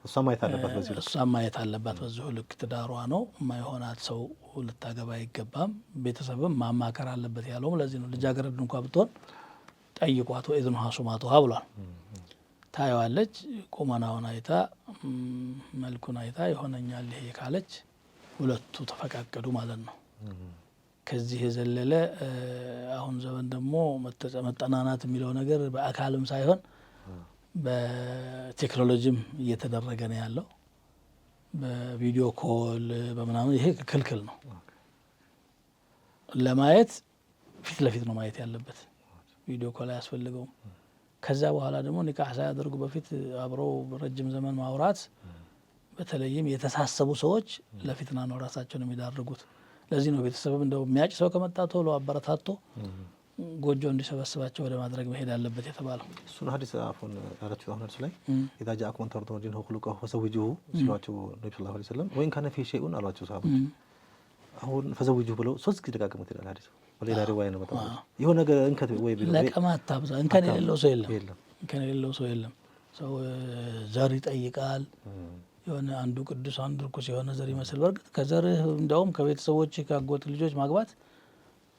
እሷም ማየት አለባት በዚሁ ልክ
እሷም ማየት አለባት በዚሁ ልክ። ትዳሯ ነው የማይሆናት ሰው ልታገባ አይገባም። ቤተሰብም ማማከር አለበት ያለውም ለዚህ ነው። ልጃገረድ እንኳን ብትሆን ጠይቋት ወኢዝኑሃ ሱማቱሃ ብሏል። ታየዋለች። ቁመናውን አይታ መልኩን አይታ ይሆነኛል ይሄ ካለች ሁለቱ ተፈቃቀዱ ማለት ነው። ከዚህ የዘለለ አሁን ዘመን ደግሞ መጠናናት የሚለው ነገር በአካልም ሳይሆን በቴክኖሎጂም እየተደረገ ነው ያለው። በቪዲዮ ኮል በምናምን ይሄ ክልክል ነው። ለማየት ፊት ለፊት ነው ማየት ያለበት። ቪዲዮ ኮል አያስፈልገውም። ከዛ በኋላ ደግሞ ኒካህ ሳያደርጉ በፊት አብረው ረጅም ዘመን ማውራት፣ በተለይም የተሳሰቡ ሰዎች ለፊትና ነው ራሳቸውን የሚዳርጉት። ለዚህ ነው ቤተሰብም እንደው የሚያጭ ሰው ከመጣ ቶሎ አበረታቶ ጎጆ እንዲሰበስባቸው ወደ ማድረግ መሄድ አለበት የተባለው።
እሱን ሀዲስ አፎን ያላችሁ አሁን እርሱ ላይ ኢዛ ጃአኩም መን ተርደውነ ዲነሁ ወኹሉቀሁ ፈዘውጁሁ ሲሏቸው ነብዩ ሰለላሁ ዐለይሂ ወሰለም ወይን ካነ ፊሂ ሸይኡን አሏቸው ሰሃቦች። አሁን ፈዘውጁሁ ብለው 3 ጊዜ ደጋግመውት ይላል ሀዲሱ። በሌላ ሪዋያ ነው በጣም የሆነ ነገር እንከት ወይ ቢሉ
ለቀማት አብዛ እንከን የሌለው ሰው የለም። እንከን የሌለው ሰው የለም። ሰው ዘር ይጠይቃል። የሆነ አንዱ ቅዱስ አንዱ ርኩስ የሆነ ዘር ይመስል በርግጥ ከዘርህ እንደውም ከቤተሰቦች ካጎት ልጆች ማግባት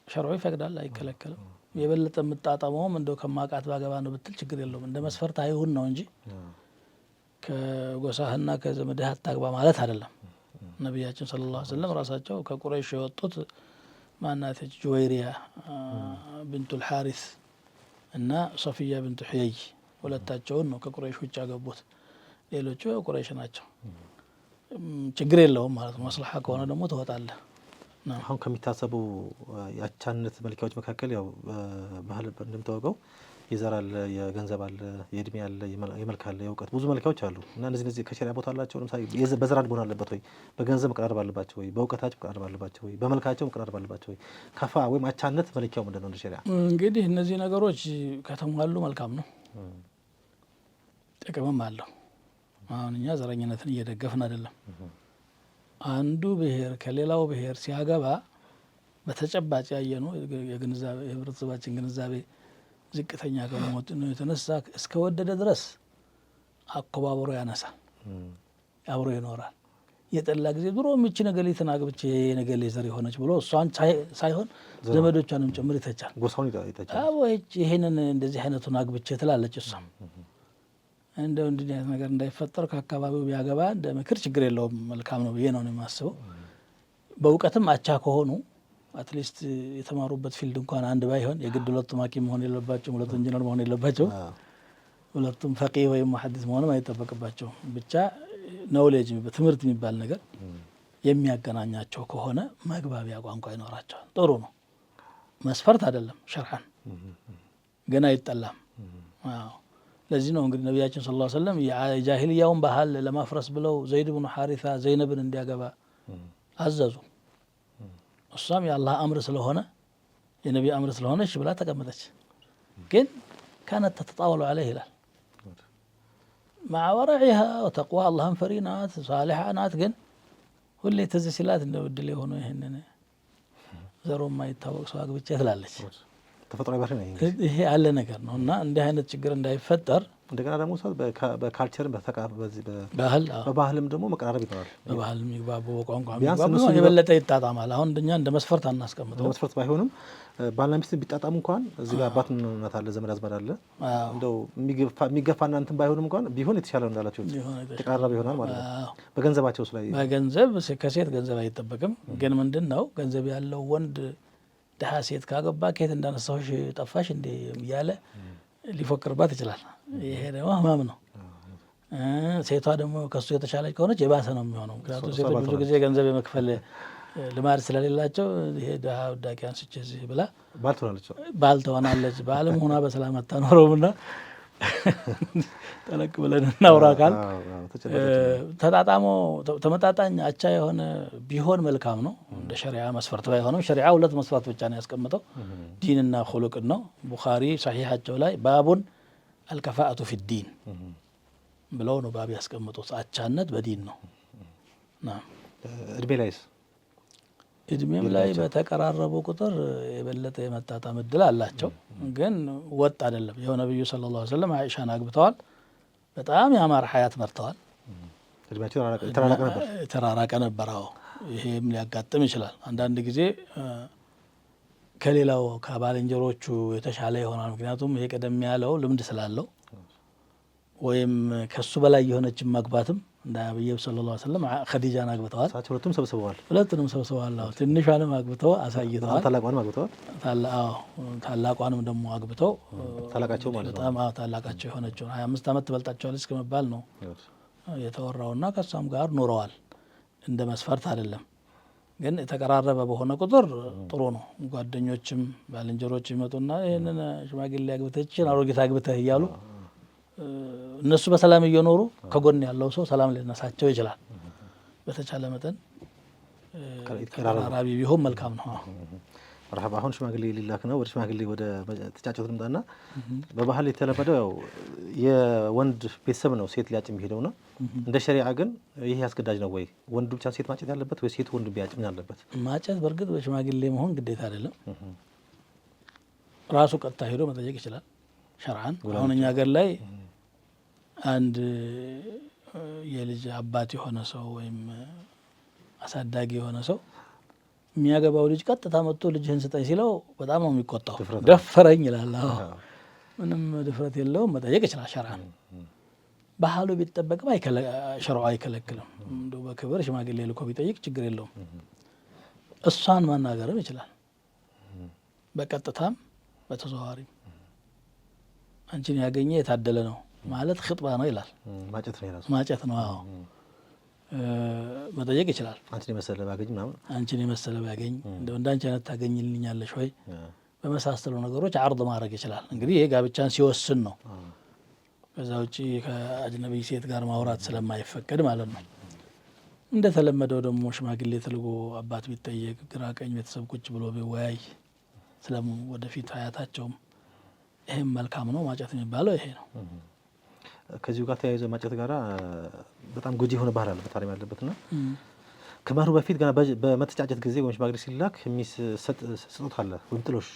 ሸርዑ ይፈቅዳል፣ አይከለከልም። የበለጠ የምጣጣመውም እንደው ከማቃት ባገባ ነው ብትል ችግር የለውም። እንደ መስፈርት አይሁን ነው እንጂ ከጎሳህና ከዘመድህ አታግባ ማለት አይደለም። ነቢያችን ሰለላሁ ዐለይሂ ወሰለም ራሳቸው ከቁረይሽ የወጡት ማናተች ጁወይሪያ ብንቱል ሐሪስ እና ሶፊያ ብንቱ ሑየይ ሁለታቸውን ነው ከቁረይሽ ውጭ ያገቡት። ሌሎቹ ቁረይሽ ናቸው። ችግር የለውም ማለት ነው። መስለሓ ከሆነ ደግሞ ትወጣለህ።
አሁን ከሚታሰቡ የአቻነት መለኪያዎች መካከል ያው ባህል እንደምታወቀው የዘር አለ፣ የገንዘብ አለ፣ የእድሜ አለ፣ የመልክ አለ፣ የእውቀት ብዙ መለኪያዎች አሉ እና እነዚህ ከሸሪዓ ቦታ አላቸው። ለምሳሌ በዘር አንድ መሆን አለበት ወይ፣ በገንዘብ መቀራረብ አለባቸው ወይ፣ በእውቀታቸው መቀራረብ አለባቸው ወይ፣ በመልካቸው መቀራረብ አለባቸው ወይ? ከፋ ወይም አቻነት መለኪያው ምንድን ነው እንደ ሸሪዓ? እንግዲህ
እነዚህ ነገሮች ከተሟሉ መልካም ነው፣ ጥቅምም አለው። አሁን እኛ ዘረኝነትን እየደገፍን አይደለም። አንዱ ብሔር ከሌላው ብሔር ሲያገባ በተጨባጭ ያየ ነው። የህብረተሰባችን ግንዛቤ ዝቅተኛ ከመሆኑ የተነሳ እስከወደደ ድረስ አኮባበሮ ያነሳል፣ አብሮ ይኖራል። የጠላ ጊዜ ድሮ የሚች ነገሊትን አግብቼ የነገሌ ዘር የሆነች ብሎ እሷን ሳይሆን ዘመዶቿንም ጭምር ይተቻል።
ጎሳውን ይተቻል።
ይህንን እንደዚህ አይነቱን አግብቼ ትላለች እሷም። እንደው እንዲህ አይነት ነገር እንዳይፈጠር ከአካባቢው ቢያገባ እንደ ምክር ችግር የለውም፣ መልካም ነው ብዬ ነው የማስበው። በእውቀትም አቻ ከሆኑ አትሊስት የተማሩበት ፊልድ እንኳን አንድ ባይሆን የግድ ሁለቱም ሐኪም መሆን የለባቸውም፣ ሁለቱም ኢንጂነር መሆን የለባቸውም፣ ሁለቱም ፈቂህ ወይም ሙሐዲስ መሆንም አይጠበቅባቸውም። ብቻ ኖውሌጅ ትምህርት የሚባል ነገር የሚያገናኛቸው ከሆነ መግባቢያ ቋንቋ ይኖራቸዋል። ጥሩ ነው። መስፈርት አይደለም ሸርዓን፣ ግን አይጠላም። ለዚህ ነው እንግዲህ ነቢያችን ሰለላሁ ዐለይሂ ወሰለም የጃሂልያውን ባህል ለማፍረስ ብለው ዘይድ ብኑ ሐሪሳ ዘይነብን እንዲያገባ አዘዙ። እሷም የአላህ አምር ስለሆነ የነቢይ አምር ስለሆነች ብላ ተቀመጠች። ግን ካነት ተተጣወሉ ዐለይህ ይላል መዓ ወረዒሃ ወተቅዋ አላህን ፈሪ ናት፣ ሳሊሓ ናት። ግን ሁሌ ትዝ ሲላት እንደ ዕድል የሆነ ይህንን ዘሮ የማይታወቅ ሰው አግብቼ ትላለች።
ተፈጥሯዊ ባህሪ ነው
ይሄ ያለ ነገር ነው እና እንዲህ አይነት ችግር እንዳይፈጠር
እንደገና ደግሞ ሰው በካልቸርም
በባህልም
ደግሞ መቀራረብ ይኖራል።
በባህል የሚግባቡ በቋንቋ የሚግባቡ የበለጠ ይጣጣማል። አሁን እንደኛ እንደ መስፈርት አናስቀምጠው።
እንደ መስፈርት ባይሆንም ባልና ሚስት ቢጣጣሙ እንኳን እዚህ ጋር አባት እናት አለ፣ ዘመድ አዝማድ አለ። እንደው የሚገፋና እንትን ባይሆንም እንኳን ቢሆን የተሻለ ነው እንዳላችሁ ተቀራራቢ ይሆናል ማለት ነው። በገንዘባቸውስ ላይ
በገንዘብ ከሴት ገንዘብ አይጠበቅም። ግን ምንድን ነው ገንዘብ ያለው ወንድ ድሀ ሴት ካገባ ከየት እንዳነሳሁሽ ጠፋሽ እንዴ እያለ ሊፎክርባት ይችላል። ይሄ ደግሞ ህመም ነው። ሴቷ ደግሞ ከሱ የተሻለች ከሆነች የባሰ ነው የሚሆነው። ምክንያቱም ሴቶች ብዙ ጊዜ ገንዘብ የመክፈል ልማድ ስለሌላቸው ይሄ ድሀ ውዳቂ አንስቼ እዚህ ብላ ባል ትሆናለች። ባልም ሆና በሰላም አታኖረውም። ና ጠለቅ ብለን እናውራ ካል ተጣጣሞ ተመጣጣኝ አቻ የሆነ ቢሆን መልካም ነው። እንደ ሸሪዓ መስፈርት ባይሆንም ሸሪዓ ሁለት መስፈርት ብቻ ነው ያስቀምጠው፣ ዲንና ኹሉቅን ነው። ቡኻሪ ሰሒሓቸው ላይ ባቡን አልከፋአቱ ፊ ዲን ብለው ነው ባብ ያስቀምጡት። አቻነት በዲን ነው።
እድሜ ላይስ?
እድሜም ላይ በተቀራረቡ ቁጥር የበለጠ የመጣጣም እድል አላቸው። ግን ወጥ አይደለም። ይኸው ነብዩ ሰለላሁ ዐለይሂ ወሰለም አይሻን አግብተዋል። በጣም ያማረ ሀያት መርተዋል።
እድሜያቸው
የተራራቀ ነበር። አዎ ይሄም ሊያጋጥም ይችላል። አንዳንድ ጊዜ ከሌላው ከባልንጀሮቹ የተሻለ ይሆናል። ምክንያቱም ይሄ ቀደም ያለው ልምድ ስላለው ወይም ከሱ በላይ የሆነችን ማግባትም እንደ ነብዩ ሰለላሁ ዐለይሂ ወሰለም ኸዲጃን አግብተዋል።
ሁለቱም ሰብስበዋል።
ሁለቱንም ሰብስበዋል። ትንሿንም አግብተው አሳይተዋል።
ታላቋንም አግብተዋል።
ታላቋንም ደግሞ አግብተው
ታላቃቸው ማለት ነው።
በጣም ታላቃቸው የሆነችው 25 ዓመት ትበልጣቸዋለች እስከመባል ነው የተወራውና ከሷም ጋር ኖረዋል። እንደ መስፈርት አይደለም ግን የተቀራረበ በሆነ ቁጥር ጥሩ ነው። ጓደኞችም ባልንጀሮች ይመጡና ይሄንን ሽማግሌ አግብተችን አሮጊት አግብተህ እያሉ እነሱ በሰላም እየኖሩ ከጎን ያለው ሰው ሰላም ሊነሳቸው ይችላል። በተቻለ መጠን ተቀራራቢ ቢሆን መልካም ነው።
መርሐባ። አሁን ሽማግሌ ሊላክ ነው። ወደ ሽማግሌ ወደ ተጫጭት ልምጣና በባህል የተለመደው ያው የወንድ ቤተሰብ ነው ሴት ሊያጭ የሚሄደውና እንደ ሸሪዓ ግን ይሄ አስገዳጅ ነው ወይ? ወንዱ ብቻ ሴት ማጨት ያለበት ወይ ሴት ወንዱ ቢያጭ ምን አለበት? ማጨት
በእርግጥ በሽማግሌ መሆን ግዴታ አይደለም። ራሱ ቀጥታ ሄዶ መጠየቅ ይችላል ሸርዓን። አሁን እኛ ሀገር ላይ አንድ የልጅ አባት የሆነ ሰው ወይም አሳዳጊ የሆነ ሰው የሚያገባው ልጅ ቀጥታ መጥቶ ልጅህን ስጠኝ ሲለው በጣም ነው የሚቆጣው። ደፈረኝ ይላል። ምንም ድፍረት የለውም። መጠየቅ ይችላል ሸርዓን። ባህሉ ቢጠበቅም ሸርዑ አይከለክልም። እንደው በክብር ሽማግሌ ልኮ ቢጠይቅ ችግር የለውም። እሷን ማናገርም ይችላል በቀጥታም በተዘዋዋሪም። አንቺን ያገኘ የታደለ ነው ማለት ኽጥባ ነው ይላል። ማጨት ነው። አዎ መጠየቅ ይችላል።
አንቺን የመሰለ ባገኝ ምናምን
አንቺን የመሰለ ባገኝ እንደው እንዳንቺ አይነት ታገኝልኛለሽ ወይ በመሳሰሉ ነገሮች አርድ ማድረግ ይችላል። እንግዲህ ይሄ ጋብቻን ሲወስን ነው። ከዛ ውጪ ከአጅነቢ ሴት ጋር ማውራት ስለማይፈቀድ ማለት ነው። እንደተለመደው ደግሞ ሽማግሌ ተልጎ አባት ቢጠየቅ ግራ ቀኝ ቤተሰብ ቁጭ ብሎ ቢወያይ ስለም ወደፊት ሀያታቸውም ይሄም መልካም ነው። ማጨት የሚባለው ይሄ ነው።
ከዚሁ ጋር ተያይዞ ማጨት ጋራ በጣም ጎጂ የሆነ ባህል አለ በታሪም ያለበትና ከመህሩ በፊት ገና በመተጫጨት ጊዜ ወይም ሽማግሌ ሲላክ የሚሰጥ ስጦታ አለ ወይም ጥሎሽ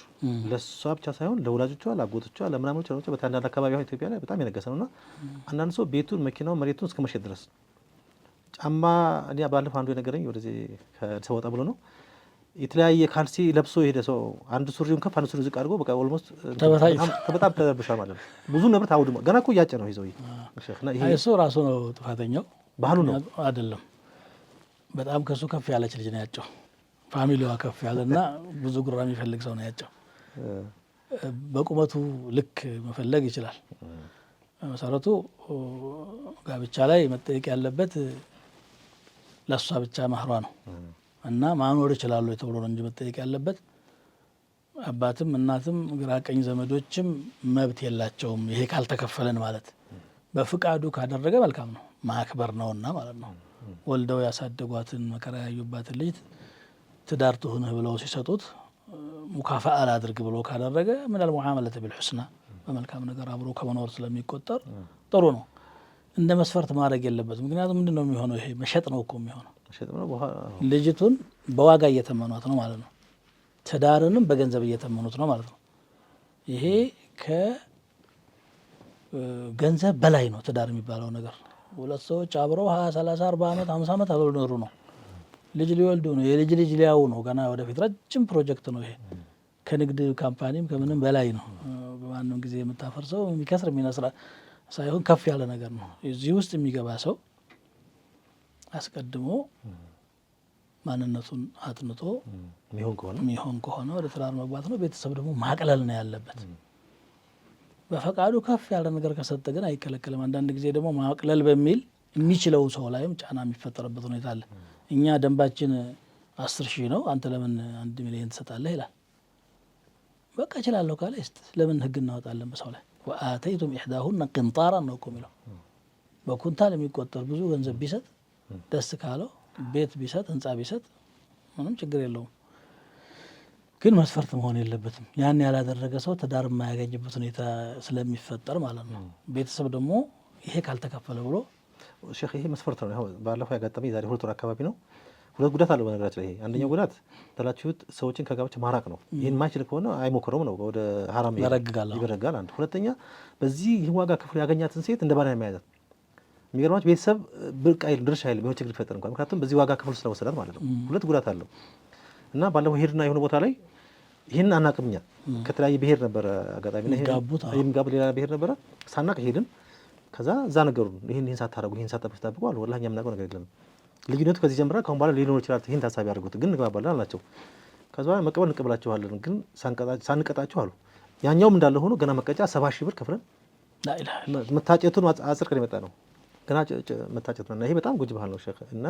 ለሷ ብቻ ሳይሆን ለወላጆቿ፣ ለአጎቶቿ፣ ለምናምኖቿ ለወላጆቿ በአንዳንድ አካባቢ አሁን ኢትዮጵያ ላይ በጣም የነገሰ ነውና አንዳንድ ሰው ቤቱን፣ መኪናውን፣ መሬቱን እስከ መሸጥ ድረስ ጫማ እኔ ባለፈው አንዱ የነገረኝ ወደዚህ ከአዲስ አበባ ወጣ ብሎ ነው የተለያየ ካልሲ ለብሶ የሄደ ሰው አንድ ሱሪውን ከፍ አንድ ሱሪውን ዝቅ አድርጎ በቃ ኦልሞስት በጣም ተረብሿል ማለት ነው። ብዙ ንብረት አውድሞ ገና እኮ እያጨ ነው ይዘው
ይሄ እሱ ራሱ ነው ጥፋተኛው።
ባህሉ ነው
አይደለም። በጣም ከሱ ከፍ ያለች ልጅ ነው ያጨው። ፋሚሊዋ ከፍ ያለና ብዙ ጉራ የሚፈልግ ሰው ነው ያጨው። በቁመቱ ልክ መፈለግ ይችላል። መሰረቱ ጋብቻ ላይ መጠየቅ ያለበት ለሷ ብቻ ማህሯ ነው እና ማኖር ይችላሉ ተብሎ ነው እንጂ መጠየቅ ያለበት አባትም እናትም ግራ ቀኝ ዘመዶችም መብት የላቸውም። ይሄ ካልተከፈለን ማለት በፍቃዱ ካደረገ መልካም ነው፣ ማክበር ነውና ማለት ነው። ወልደው ያሳደጓትን መከራ ያዩባትን ልጅ ትዳር ትሁንህ ብለው ሲሰጡት ሙካፋአ አድርግ ብሎ ካደረገ ምን አልሙዓመለተ ቢልሑስና በመልካም ነገር አብሮ ከመኖር ስለሚቆጠር ጥሩ ነው። እንደ መስፈርት ማድረግ የለበትም። ምክንያቱም ምንድነው የሚሆነው? ይሄ መሸጥ ነው እኮ የሚሆነው። ልጅቱን በዋጋ እየተመኗት ነው ማለት ነው። ትዳርንም በገንዘብ እየተመኑት ነው ማለት ነው። ይሄ ከገንዘብ በላይ ነው ትዳር የሚባለው ነገር። ሁለት ሰዎች አብረው 20 30 40 ዓመት 50 ዓመት አብረው ኖሩ ነው። ልጅ ሊወልዱ ነው። የልጅ ልጅ ሊያው ነው። ገና ወደፊት ረጅም ፕሮጀክት ነው ይሄ። ከንግድ ካምፓኒም ከምንም በላይ ነው። በማንም ጊዜ የምታፈርሰው የሚከስር የሚነስራ ሳይሆን ከፍ ያለ ነገር ነው። እዚህ ውስጥ የሚገባ ሰው አስቀድሞ ማንነቱን አጥንቶ የሚሆን ከሆነ ወደ ትዳር መግባት ነው። ቤተሰብ ደግሞ ማቅለል ነው ያለበት። በፈቃዱ ከፍ ያለ ነገር ከሰጠ ግን አይከለከልም። አንዳንድ ጊዜ ደግሞ ማቅለል በሚል የሚችለው ሰው ላይም ጫና የሚፈጠርበት ሁኔታ አለ። እኛ ደንባችን 10,000 ነው፣ አንተ ለምን 1 ሚሊዮን ትሰጣለህ ይላል። በቃ እችላለሁ ካለ ለምን ህግ እናወጣለን በሰው ላይ? ወአተይቱም ኢሕዳሁነ ቅንጣራን ነው እኮ የሚለው። በኩንታል የሚቆጠር ብዙ ገንዘብ ቢሰጥ ደስ ካለው ቤት ቢሰጥ ህንጻ ቢሰጥ ምንም ችግር የለውም። ግን መስፈርት መሆን የለበትም። ያን ያላደረገ ሰው ትዳር የማያገኝበት ሁኔታ ስለሚፈጠር ማለት ነው። ቤተሰብ ደግሞ ይሄ ካልተከፈለ ብሎ
ሼክ ይሄ መስፈርት ነው። ባለፈው ያጋጠመኝ ዛሬ 2 ወር አካባቢ ነው። 2 ጉዳት አለው በነገራችን ላይ። ይሄ አንደኛው ጉዳት ተላችሁት ሰዎችን ከጋብቻ ማራቅ ነው። ይሄን ማይችል ከሆነ አይሞክረውም ነው፣ ወደ ሐራም ይበረጋል። አንድ ሁለተኛ በዚህ ይህ ዋጋ ክፍል ያገኛትን ሴት እንደ ባሪያ የሚያያት የሚገርማችሁ ቤተሰብ ብርቅ አይል ድርሻ አይል ቢሆን ችግር ይፈጠር እንኳን ምክንያቱም በዚህ ዋጋ ክፍል ስለወሰዳት ማለት ነው። 2 ጉዳት አለው እና ባለፈው ሄድና የሆነ ቦታ ላይ ይህን አናቅምኛ ከተለያየ ብሄር ነበረ አጋጣሚ ነው የሚጋቡ ሌላ ብሄር ነበረ ሳናቅ ሄድን። ከዛ እዛ ነገሩን ይህን ሳታረጉ ይህን ሳታጠብቁ አሉ። ወላሂ እኛ የምናውቀው ነገር የለም። ልዩነቱ ከዚህ ጀምራ ከአሁን በኋላ ሊኖር ይችላል። ይህን ታሳቢ ያደርጉት ግን እንግባባለን አልናቸው። ከዛ በኋላ መቀበል እንቀበላችኋለን ግን ሳንቀጣችሁ አሉ። ያኛውም እንዳለ ሆኖ ገና መቀጫ 70 ሺህ ብር ከፍለን መታጨቱን አጽድቀን የመጣ ነው። ገና መታጨት ነው። እና ይሄ በጣም ጎጂ ባህል ነው ሼክ። እና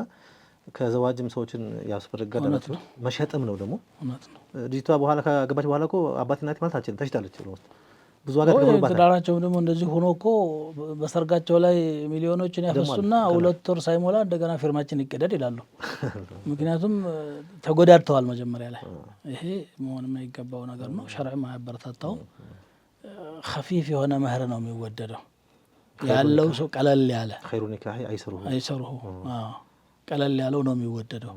ከዘዋጅም ሰዎችን ያስፈረጋል መሸጥም ነው ደግሞ ልጅቷ በኋላ ከገባች በኋላ እኮ አባቴ እናቴ ማለት አልችልም ተሽጣለች ነው ብዙ ዋጋ ተከፍሎባታል። ትዳራቸው
ደግሞ እንደዚህ ሆኖ እኮ በሰርጋቸው ላይ ሚሊዮኖችን ያፈሱና 2 ወር ሳይሞላ እንደገና ፊርማችን ይቀደድ ይላሉ። ምክንያቱም ተጎዳድተዋል መጀመሪያ ላይ። ይሄ መሆን የማይገባው ነገር ነው። ሸርዕም አያበረታታውም። ኸፊፍ የሆነ መህር ነው የሚወደደው። ያለው ሰው ቀለል ያለ
ኸይሩ ኒካህ
አይሰሩሁ ቀለል ያለው ነው የሚወደደው።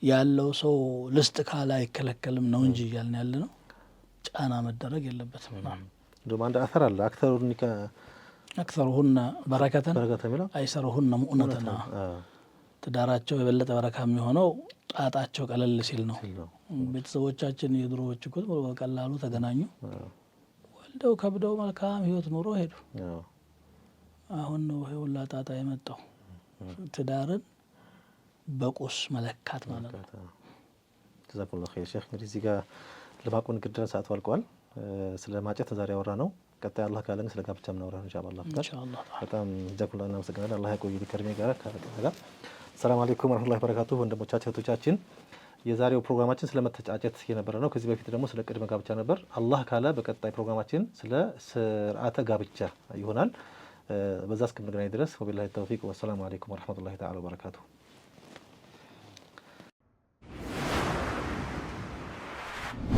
ያለው ሰው ልስጥ ካለ አይከለከልም ነው እንጂ እያልን ያለ ነው። ጫና መደረግ የለበትም።
እንደውም አንድ አثر አለ
አክተሩሁነ በረከተን አይሰሩሁነ ሙእነተን። ትዳራቸው የበለጠ በረካ የሚሆነው ጣጣቸው ቀለል ሲል ነው። ቤተሰቦቻችን የድሮዎች እኮ በቀላሉ ተገናኙ፣ ወልደው ከብደው መልካም ህይወት ኑሮ ሄዱ። አሁን ነው ሁላ ጣጣ የመጣው። ትዳርን በቁስ መለካት ማለት ነው።
ጀዛኩሙላሁ ኸይር ሼክ። እንግዲህ እዚህ ጋር ለማቆም ግድረ ሰዓቱ አልቋል። ስለ ማጨት ዛሬ ያወራ ነው። ቀጣይ አላህ ካለን ስለ ጋብቻ ምናወራ ኢንሻአላህ። በጣም ጀዛኩሙላህ እናመሰግናለን። አላህ ያቆየን ከርሜ ጋር ጋር። ሰላም አለይኩም ወራህመቱላሂ ወበረካቱሁ። ወንድሞቻችን እህቶቻችን፣ የዛሬው ፕሮግራማችን ስለ መተጫጨት የነበረ ነው። ከዚህ በፊት ደግሞ ስለ ቅድመ ጋብቻ ነበር። አላህ ካለ በቀጣይ ፕሮግራማችን ስለ ስርዓተ ጋብቻ ይሆናል። በዛ እስከምንገናኝ ድረስ ወቢላሂ ተውፊቅ ወሰላሙ አለይኩም ወራህመቱላሂ ተዓላ ወበረካቱሁ።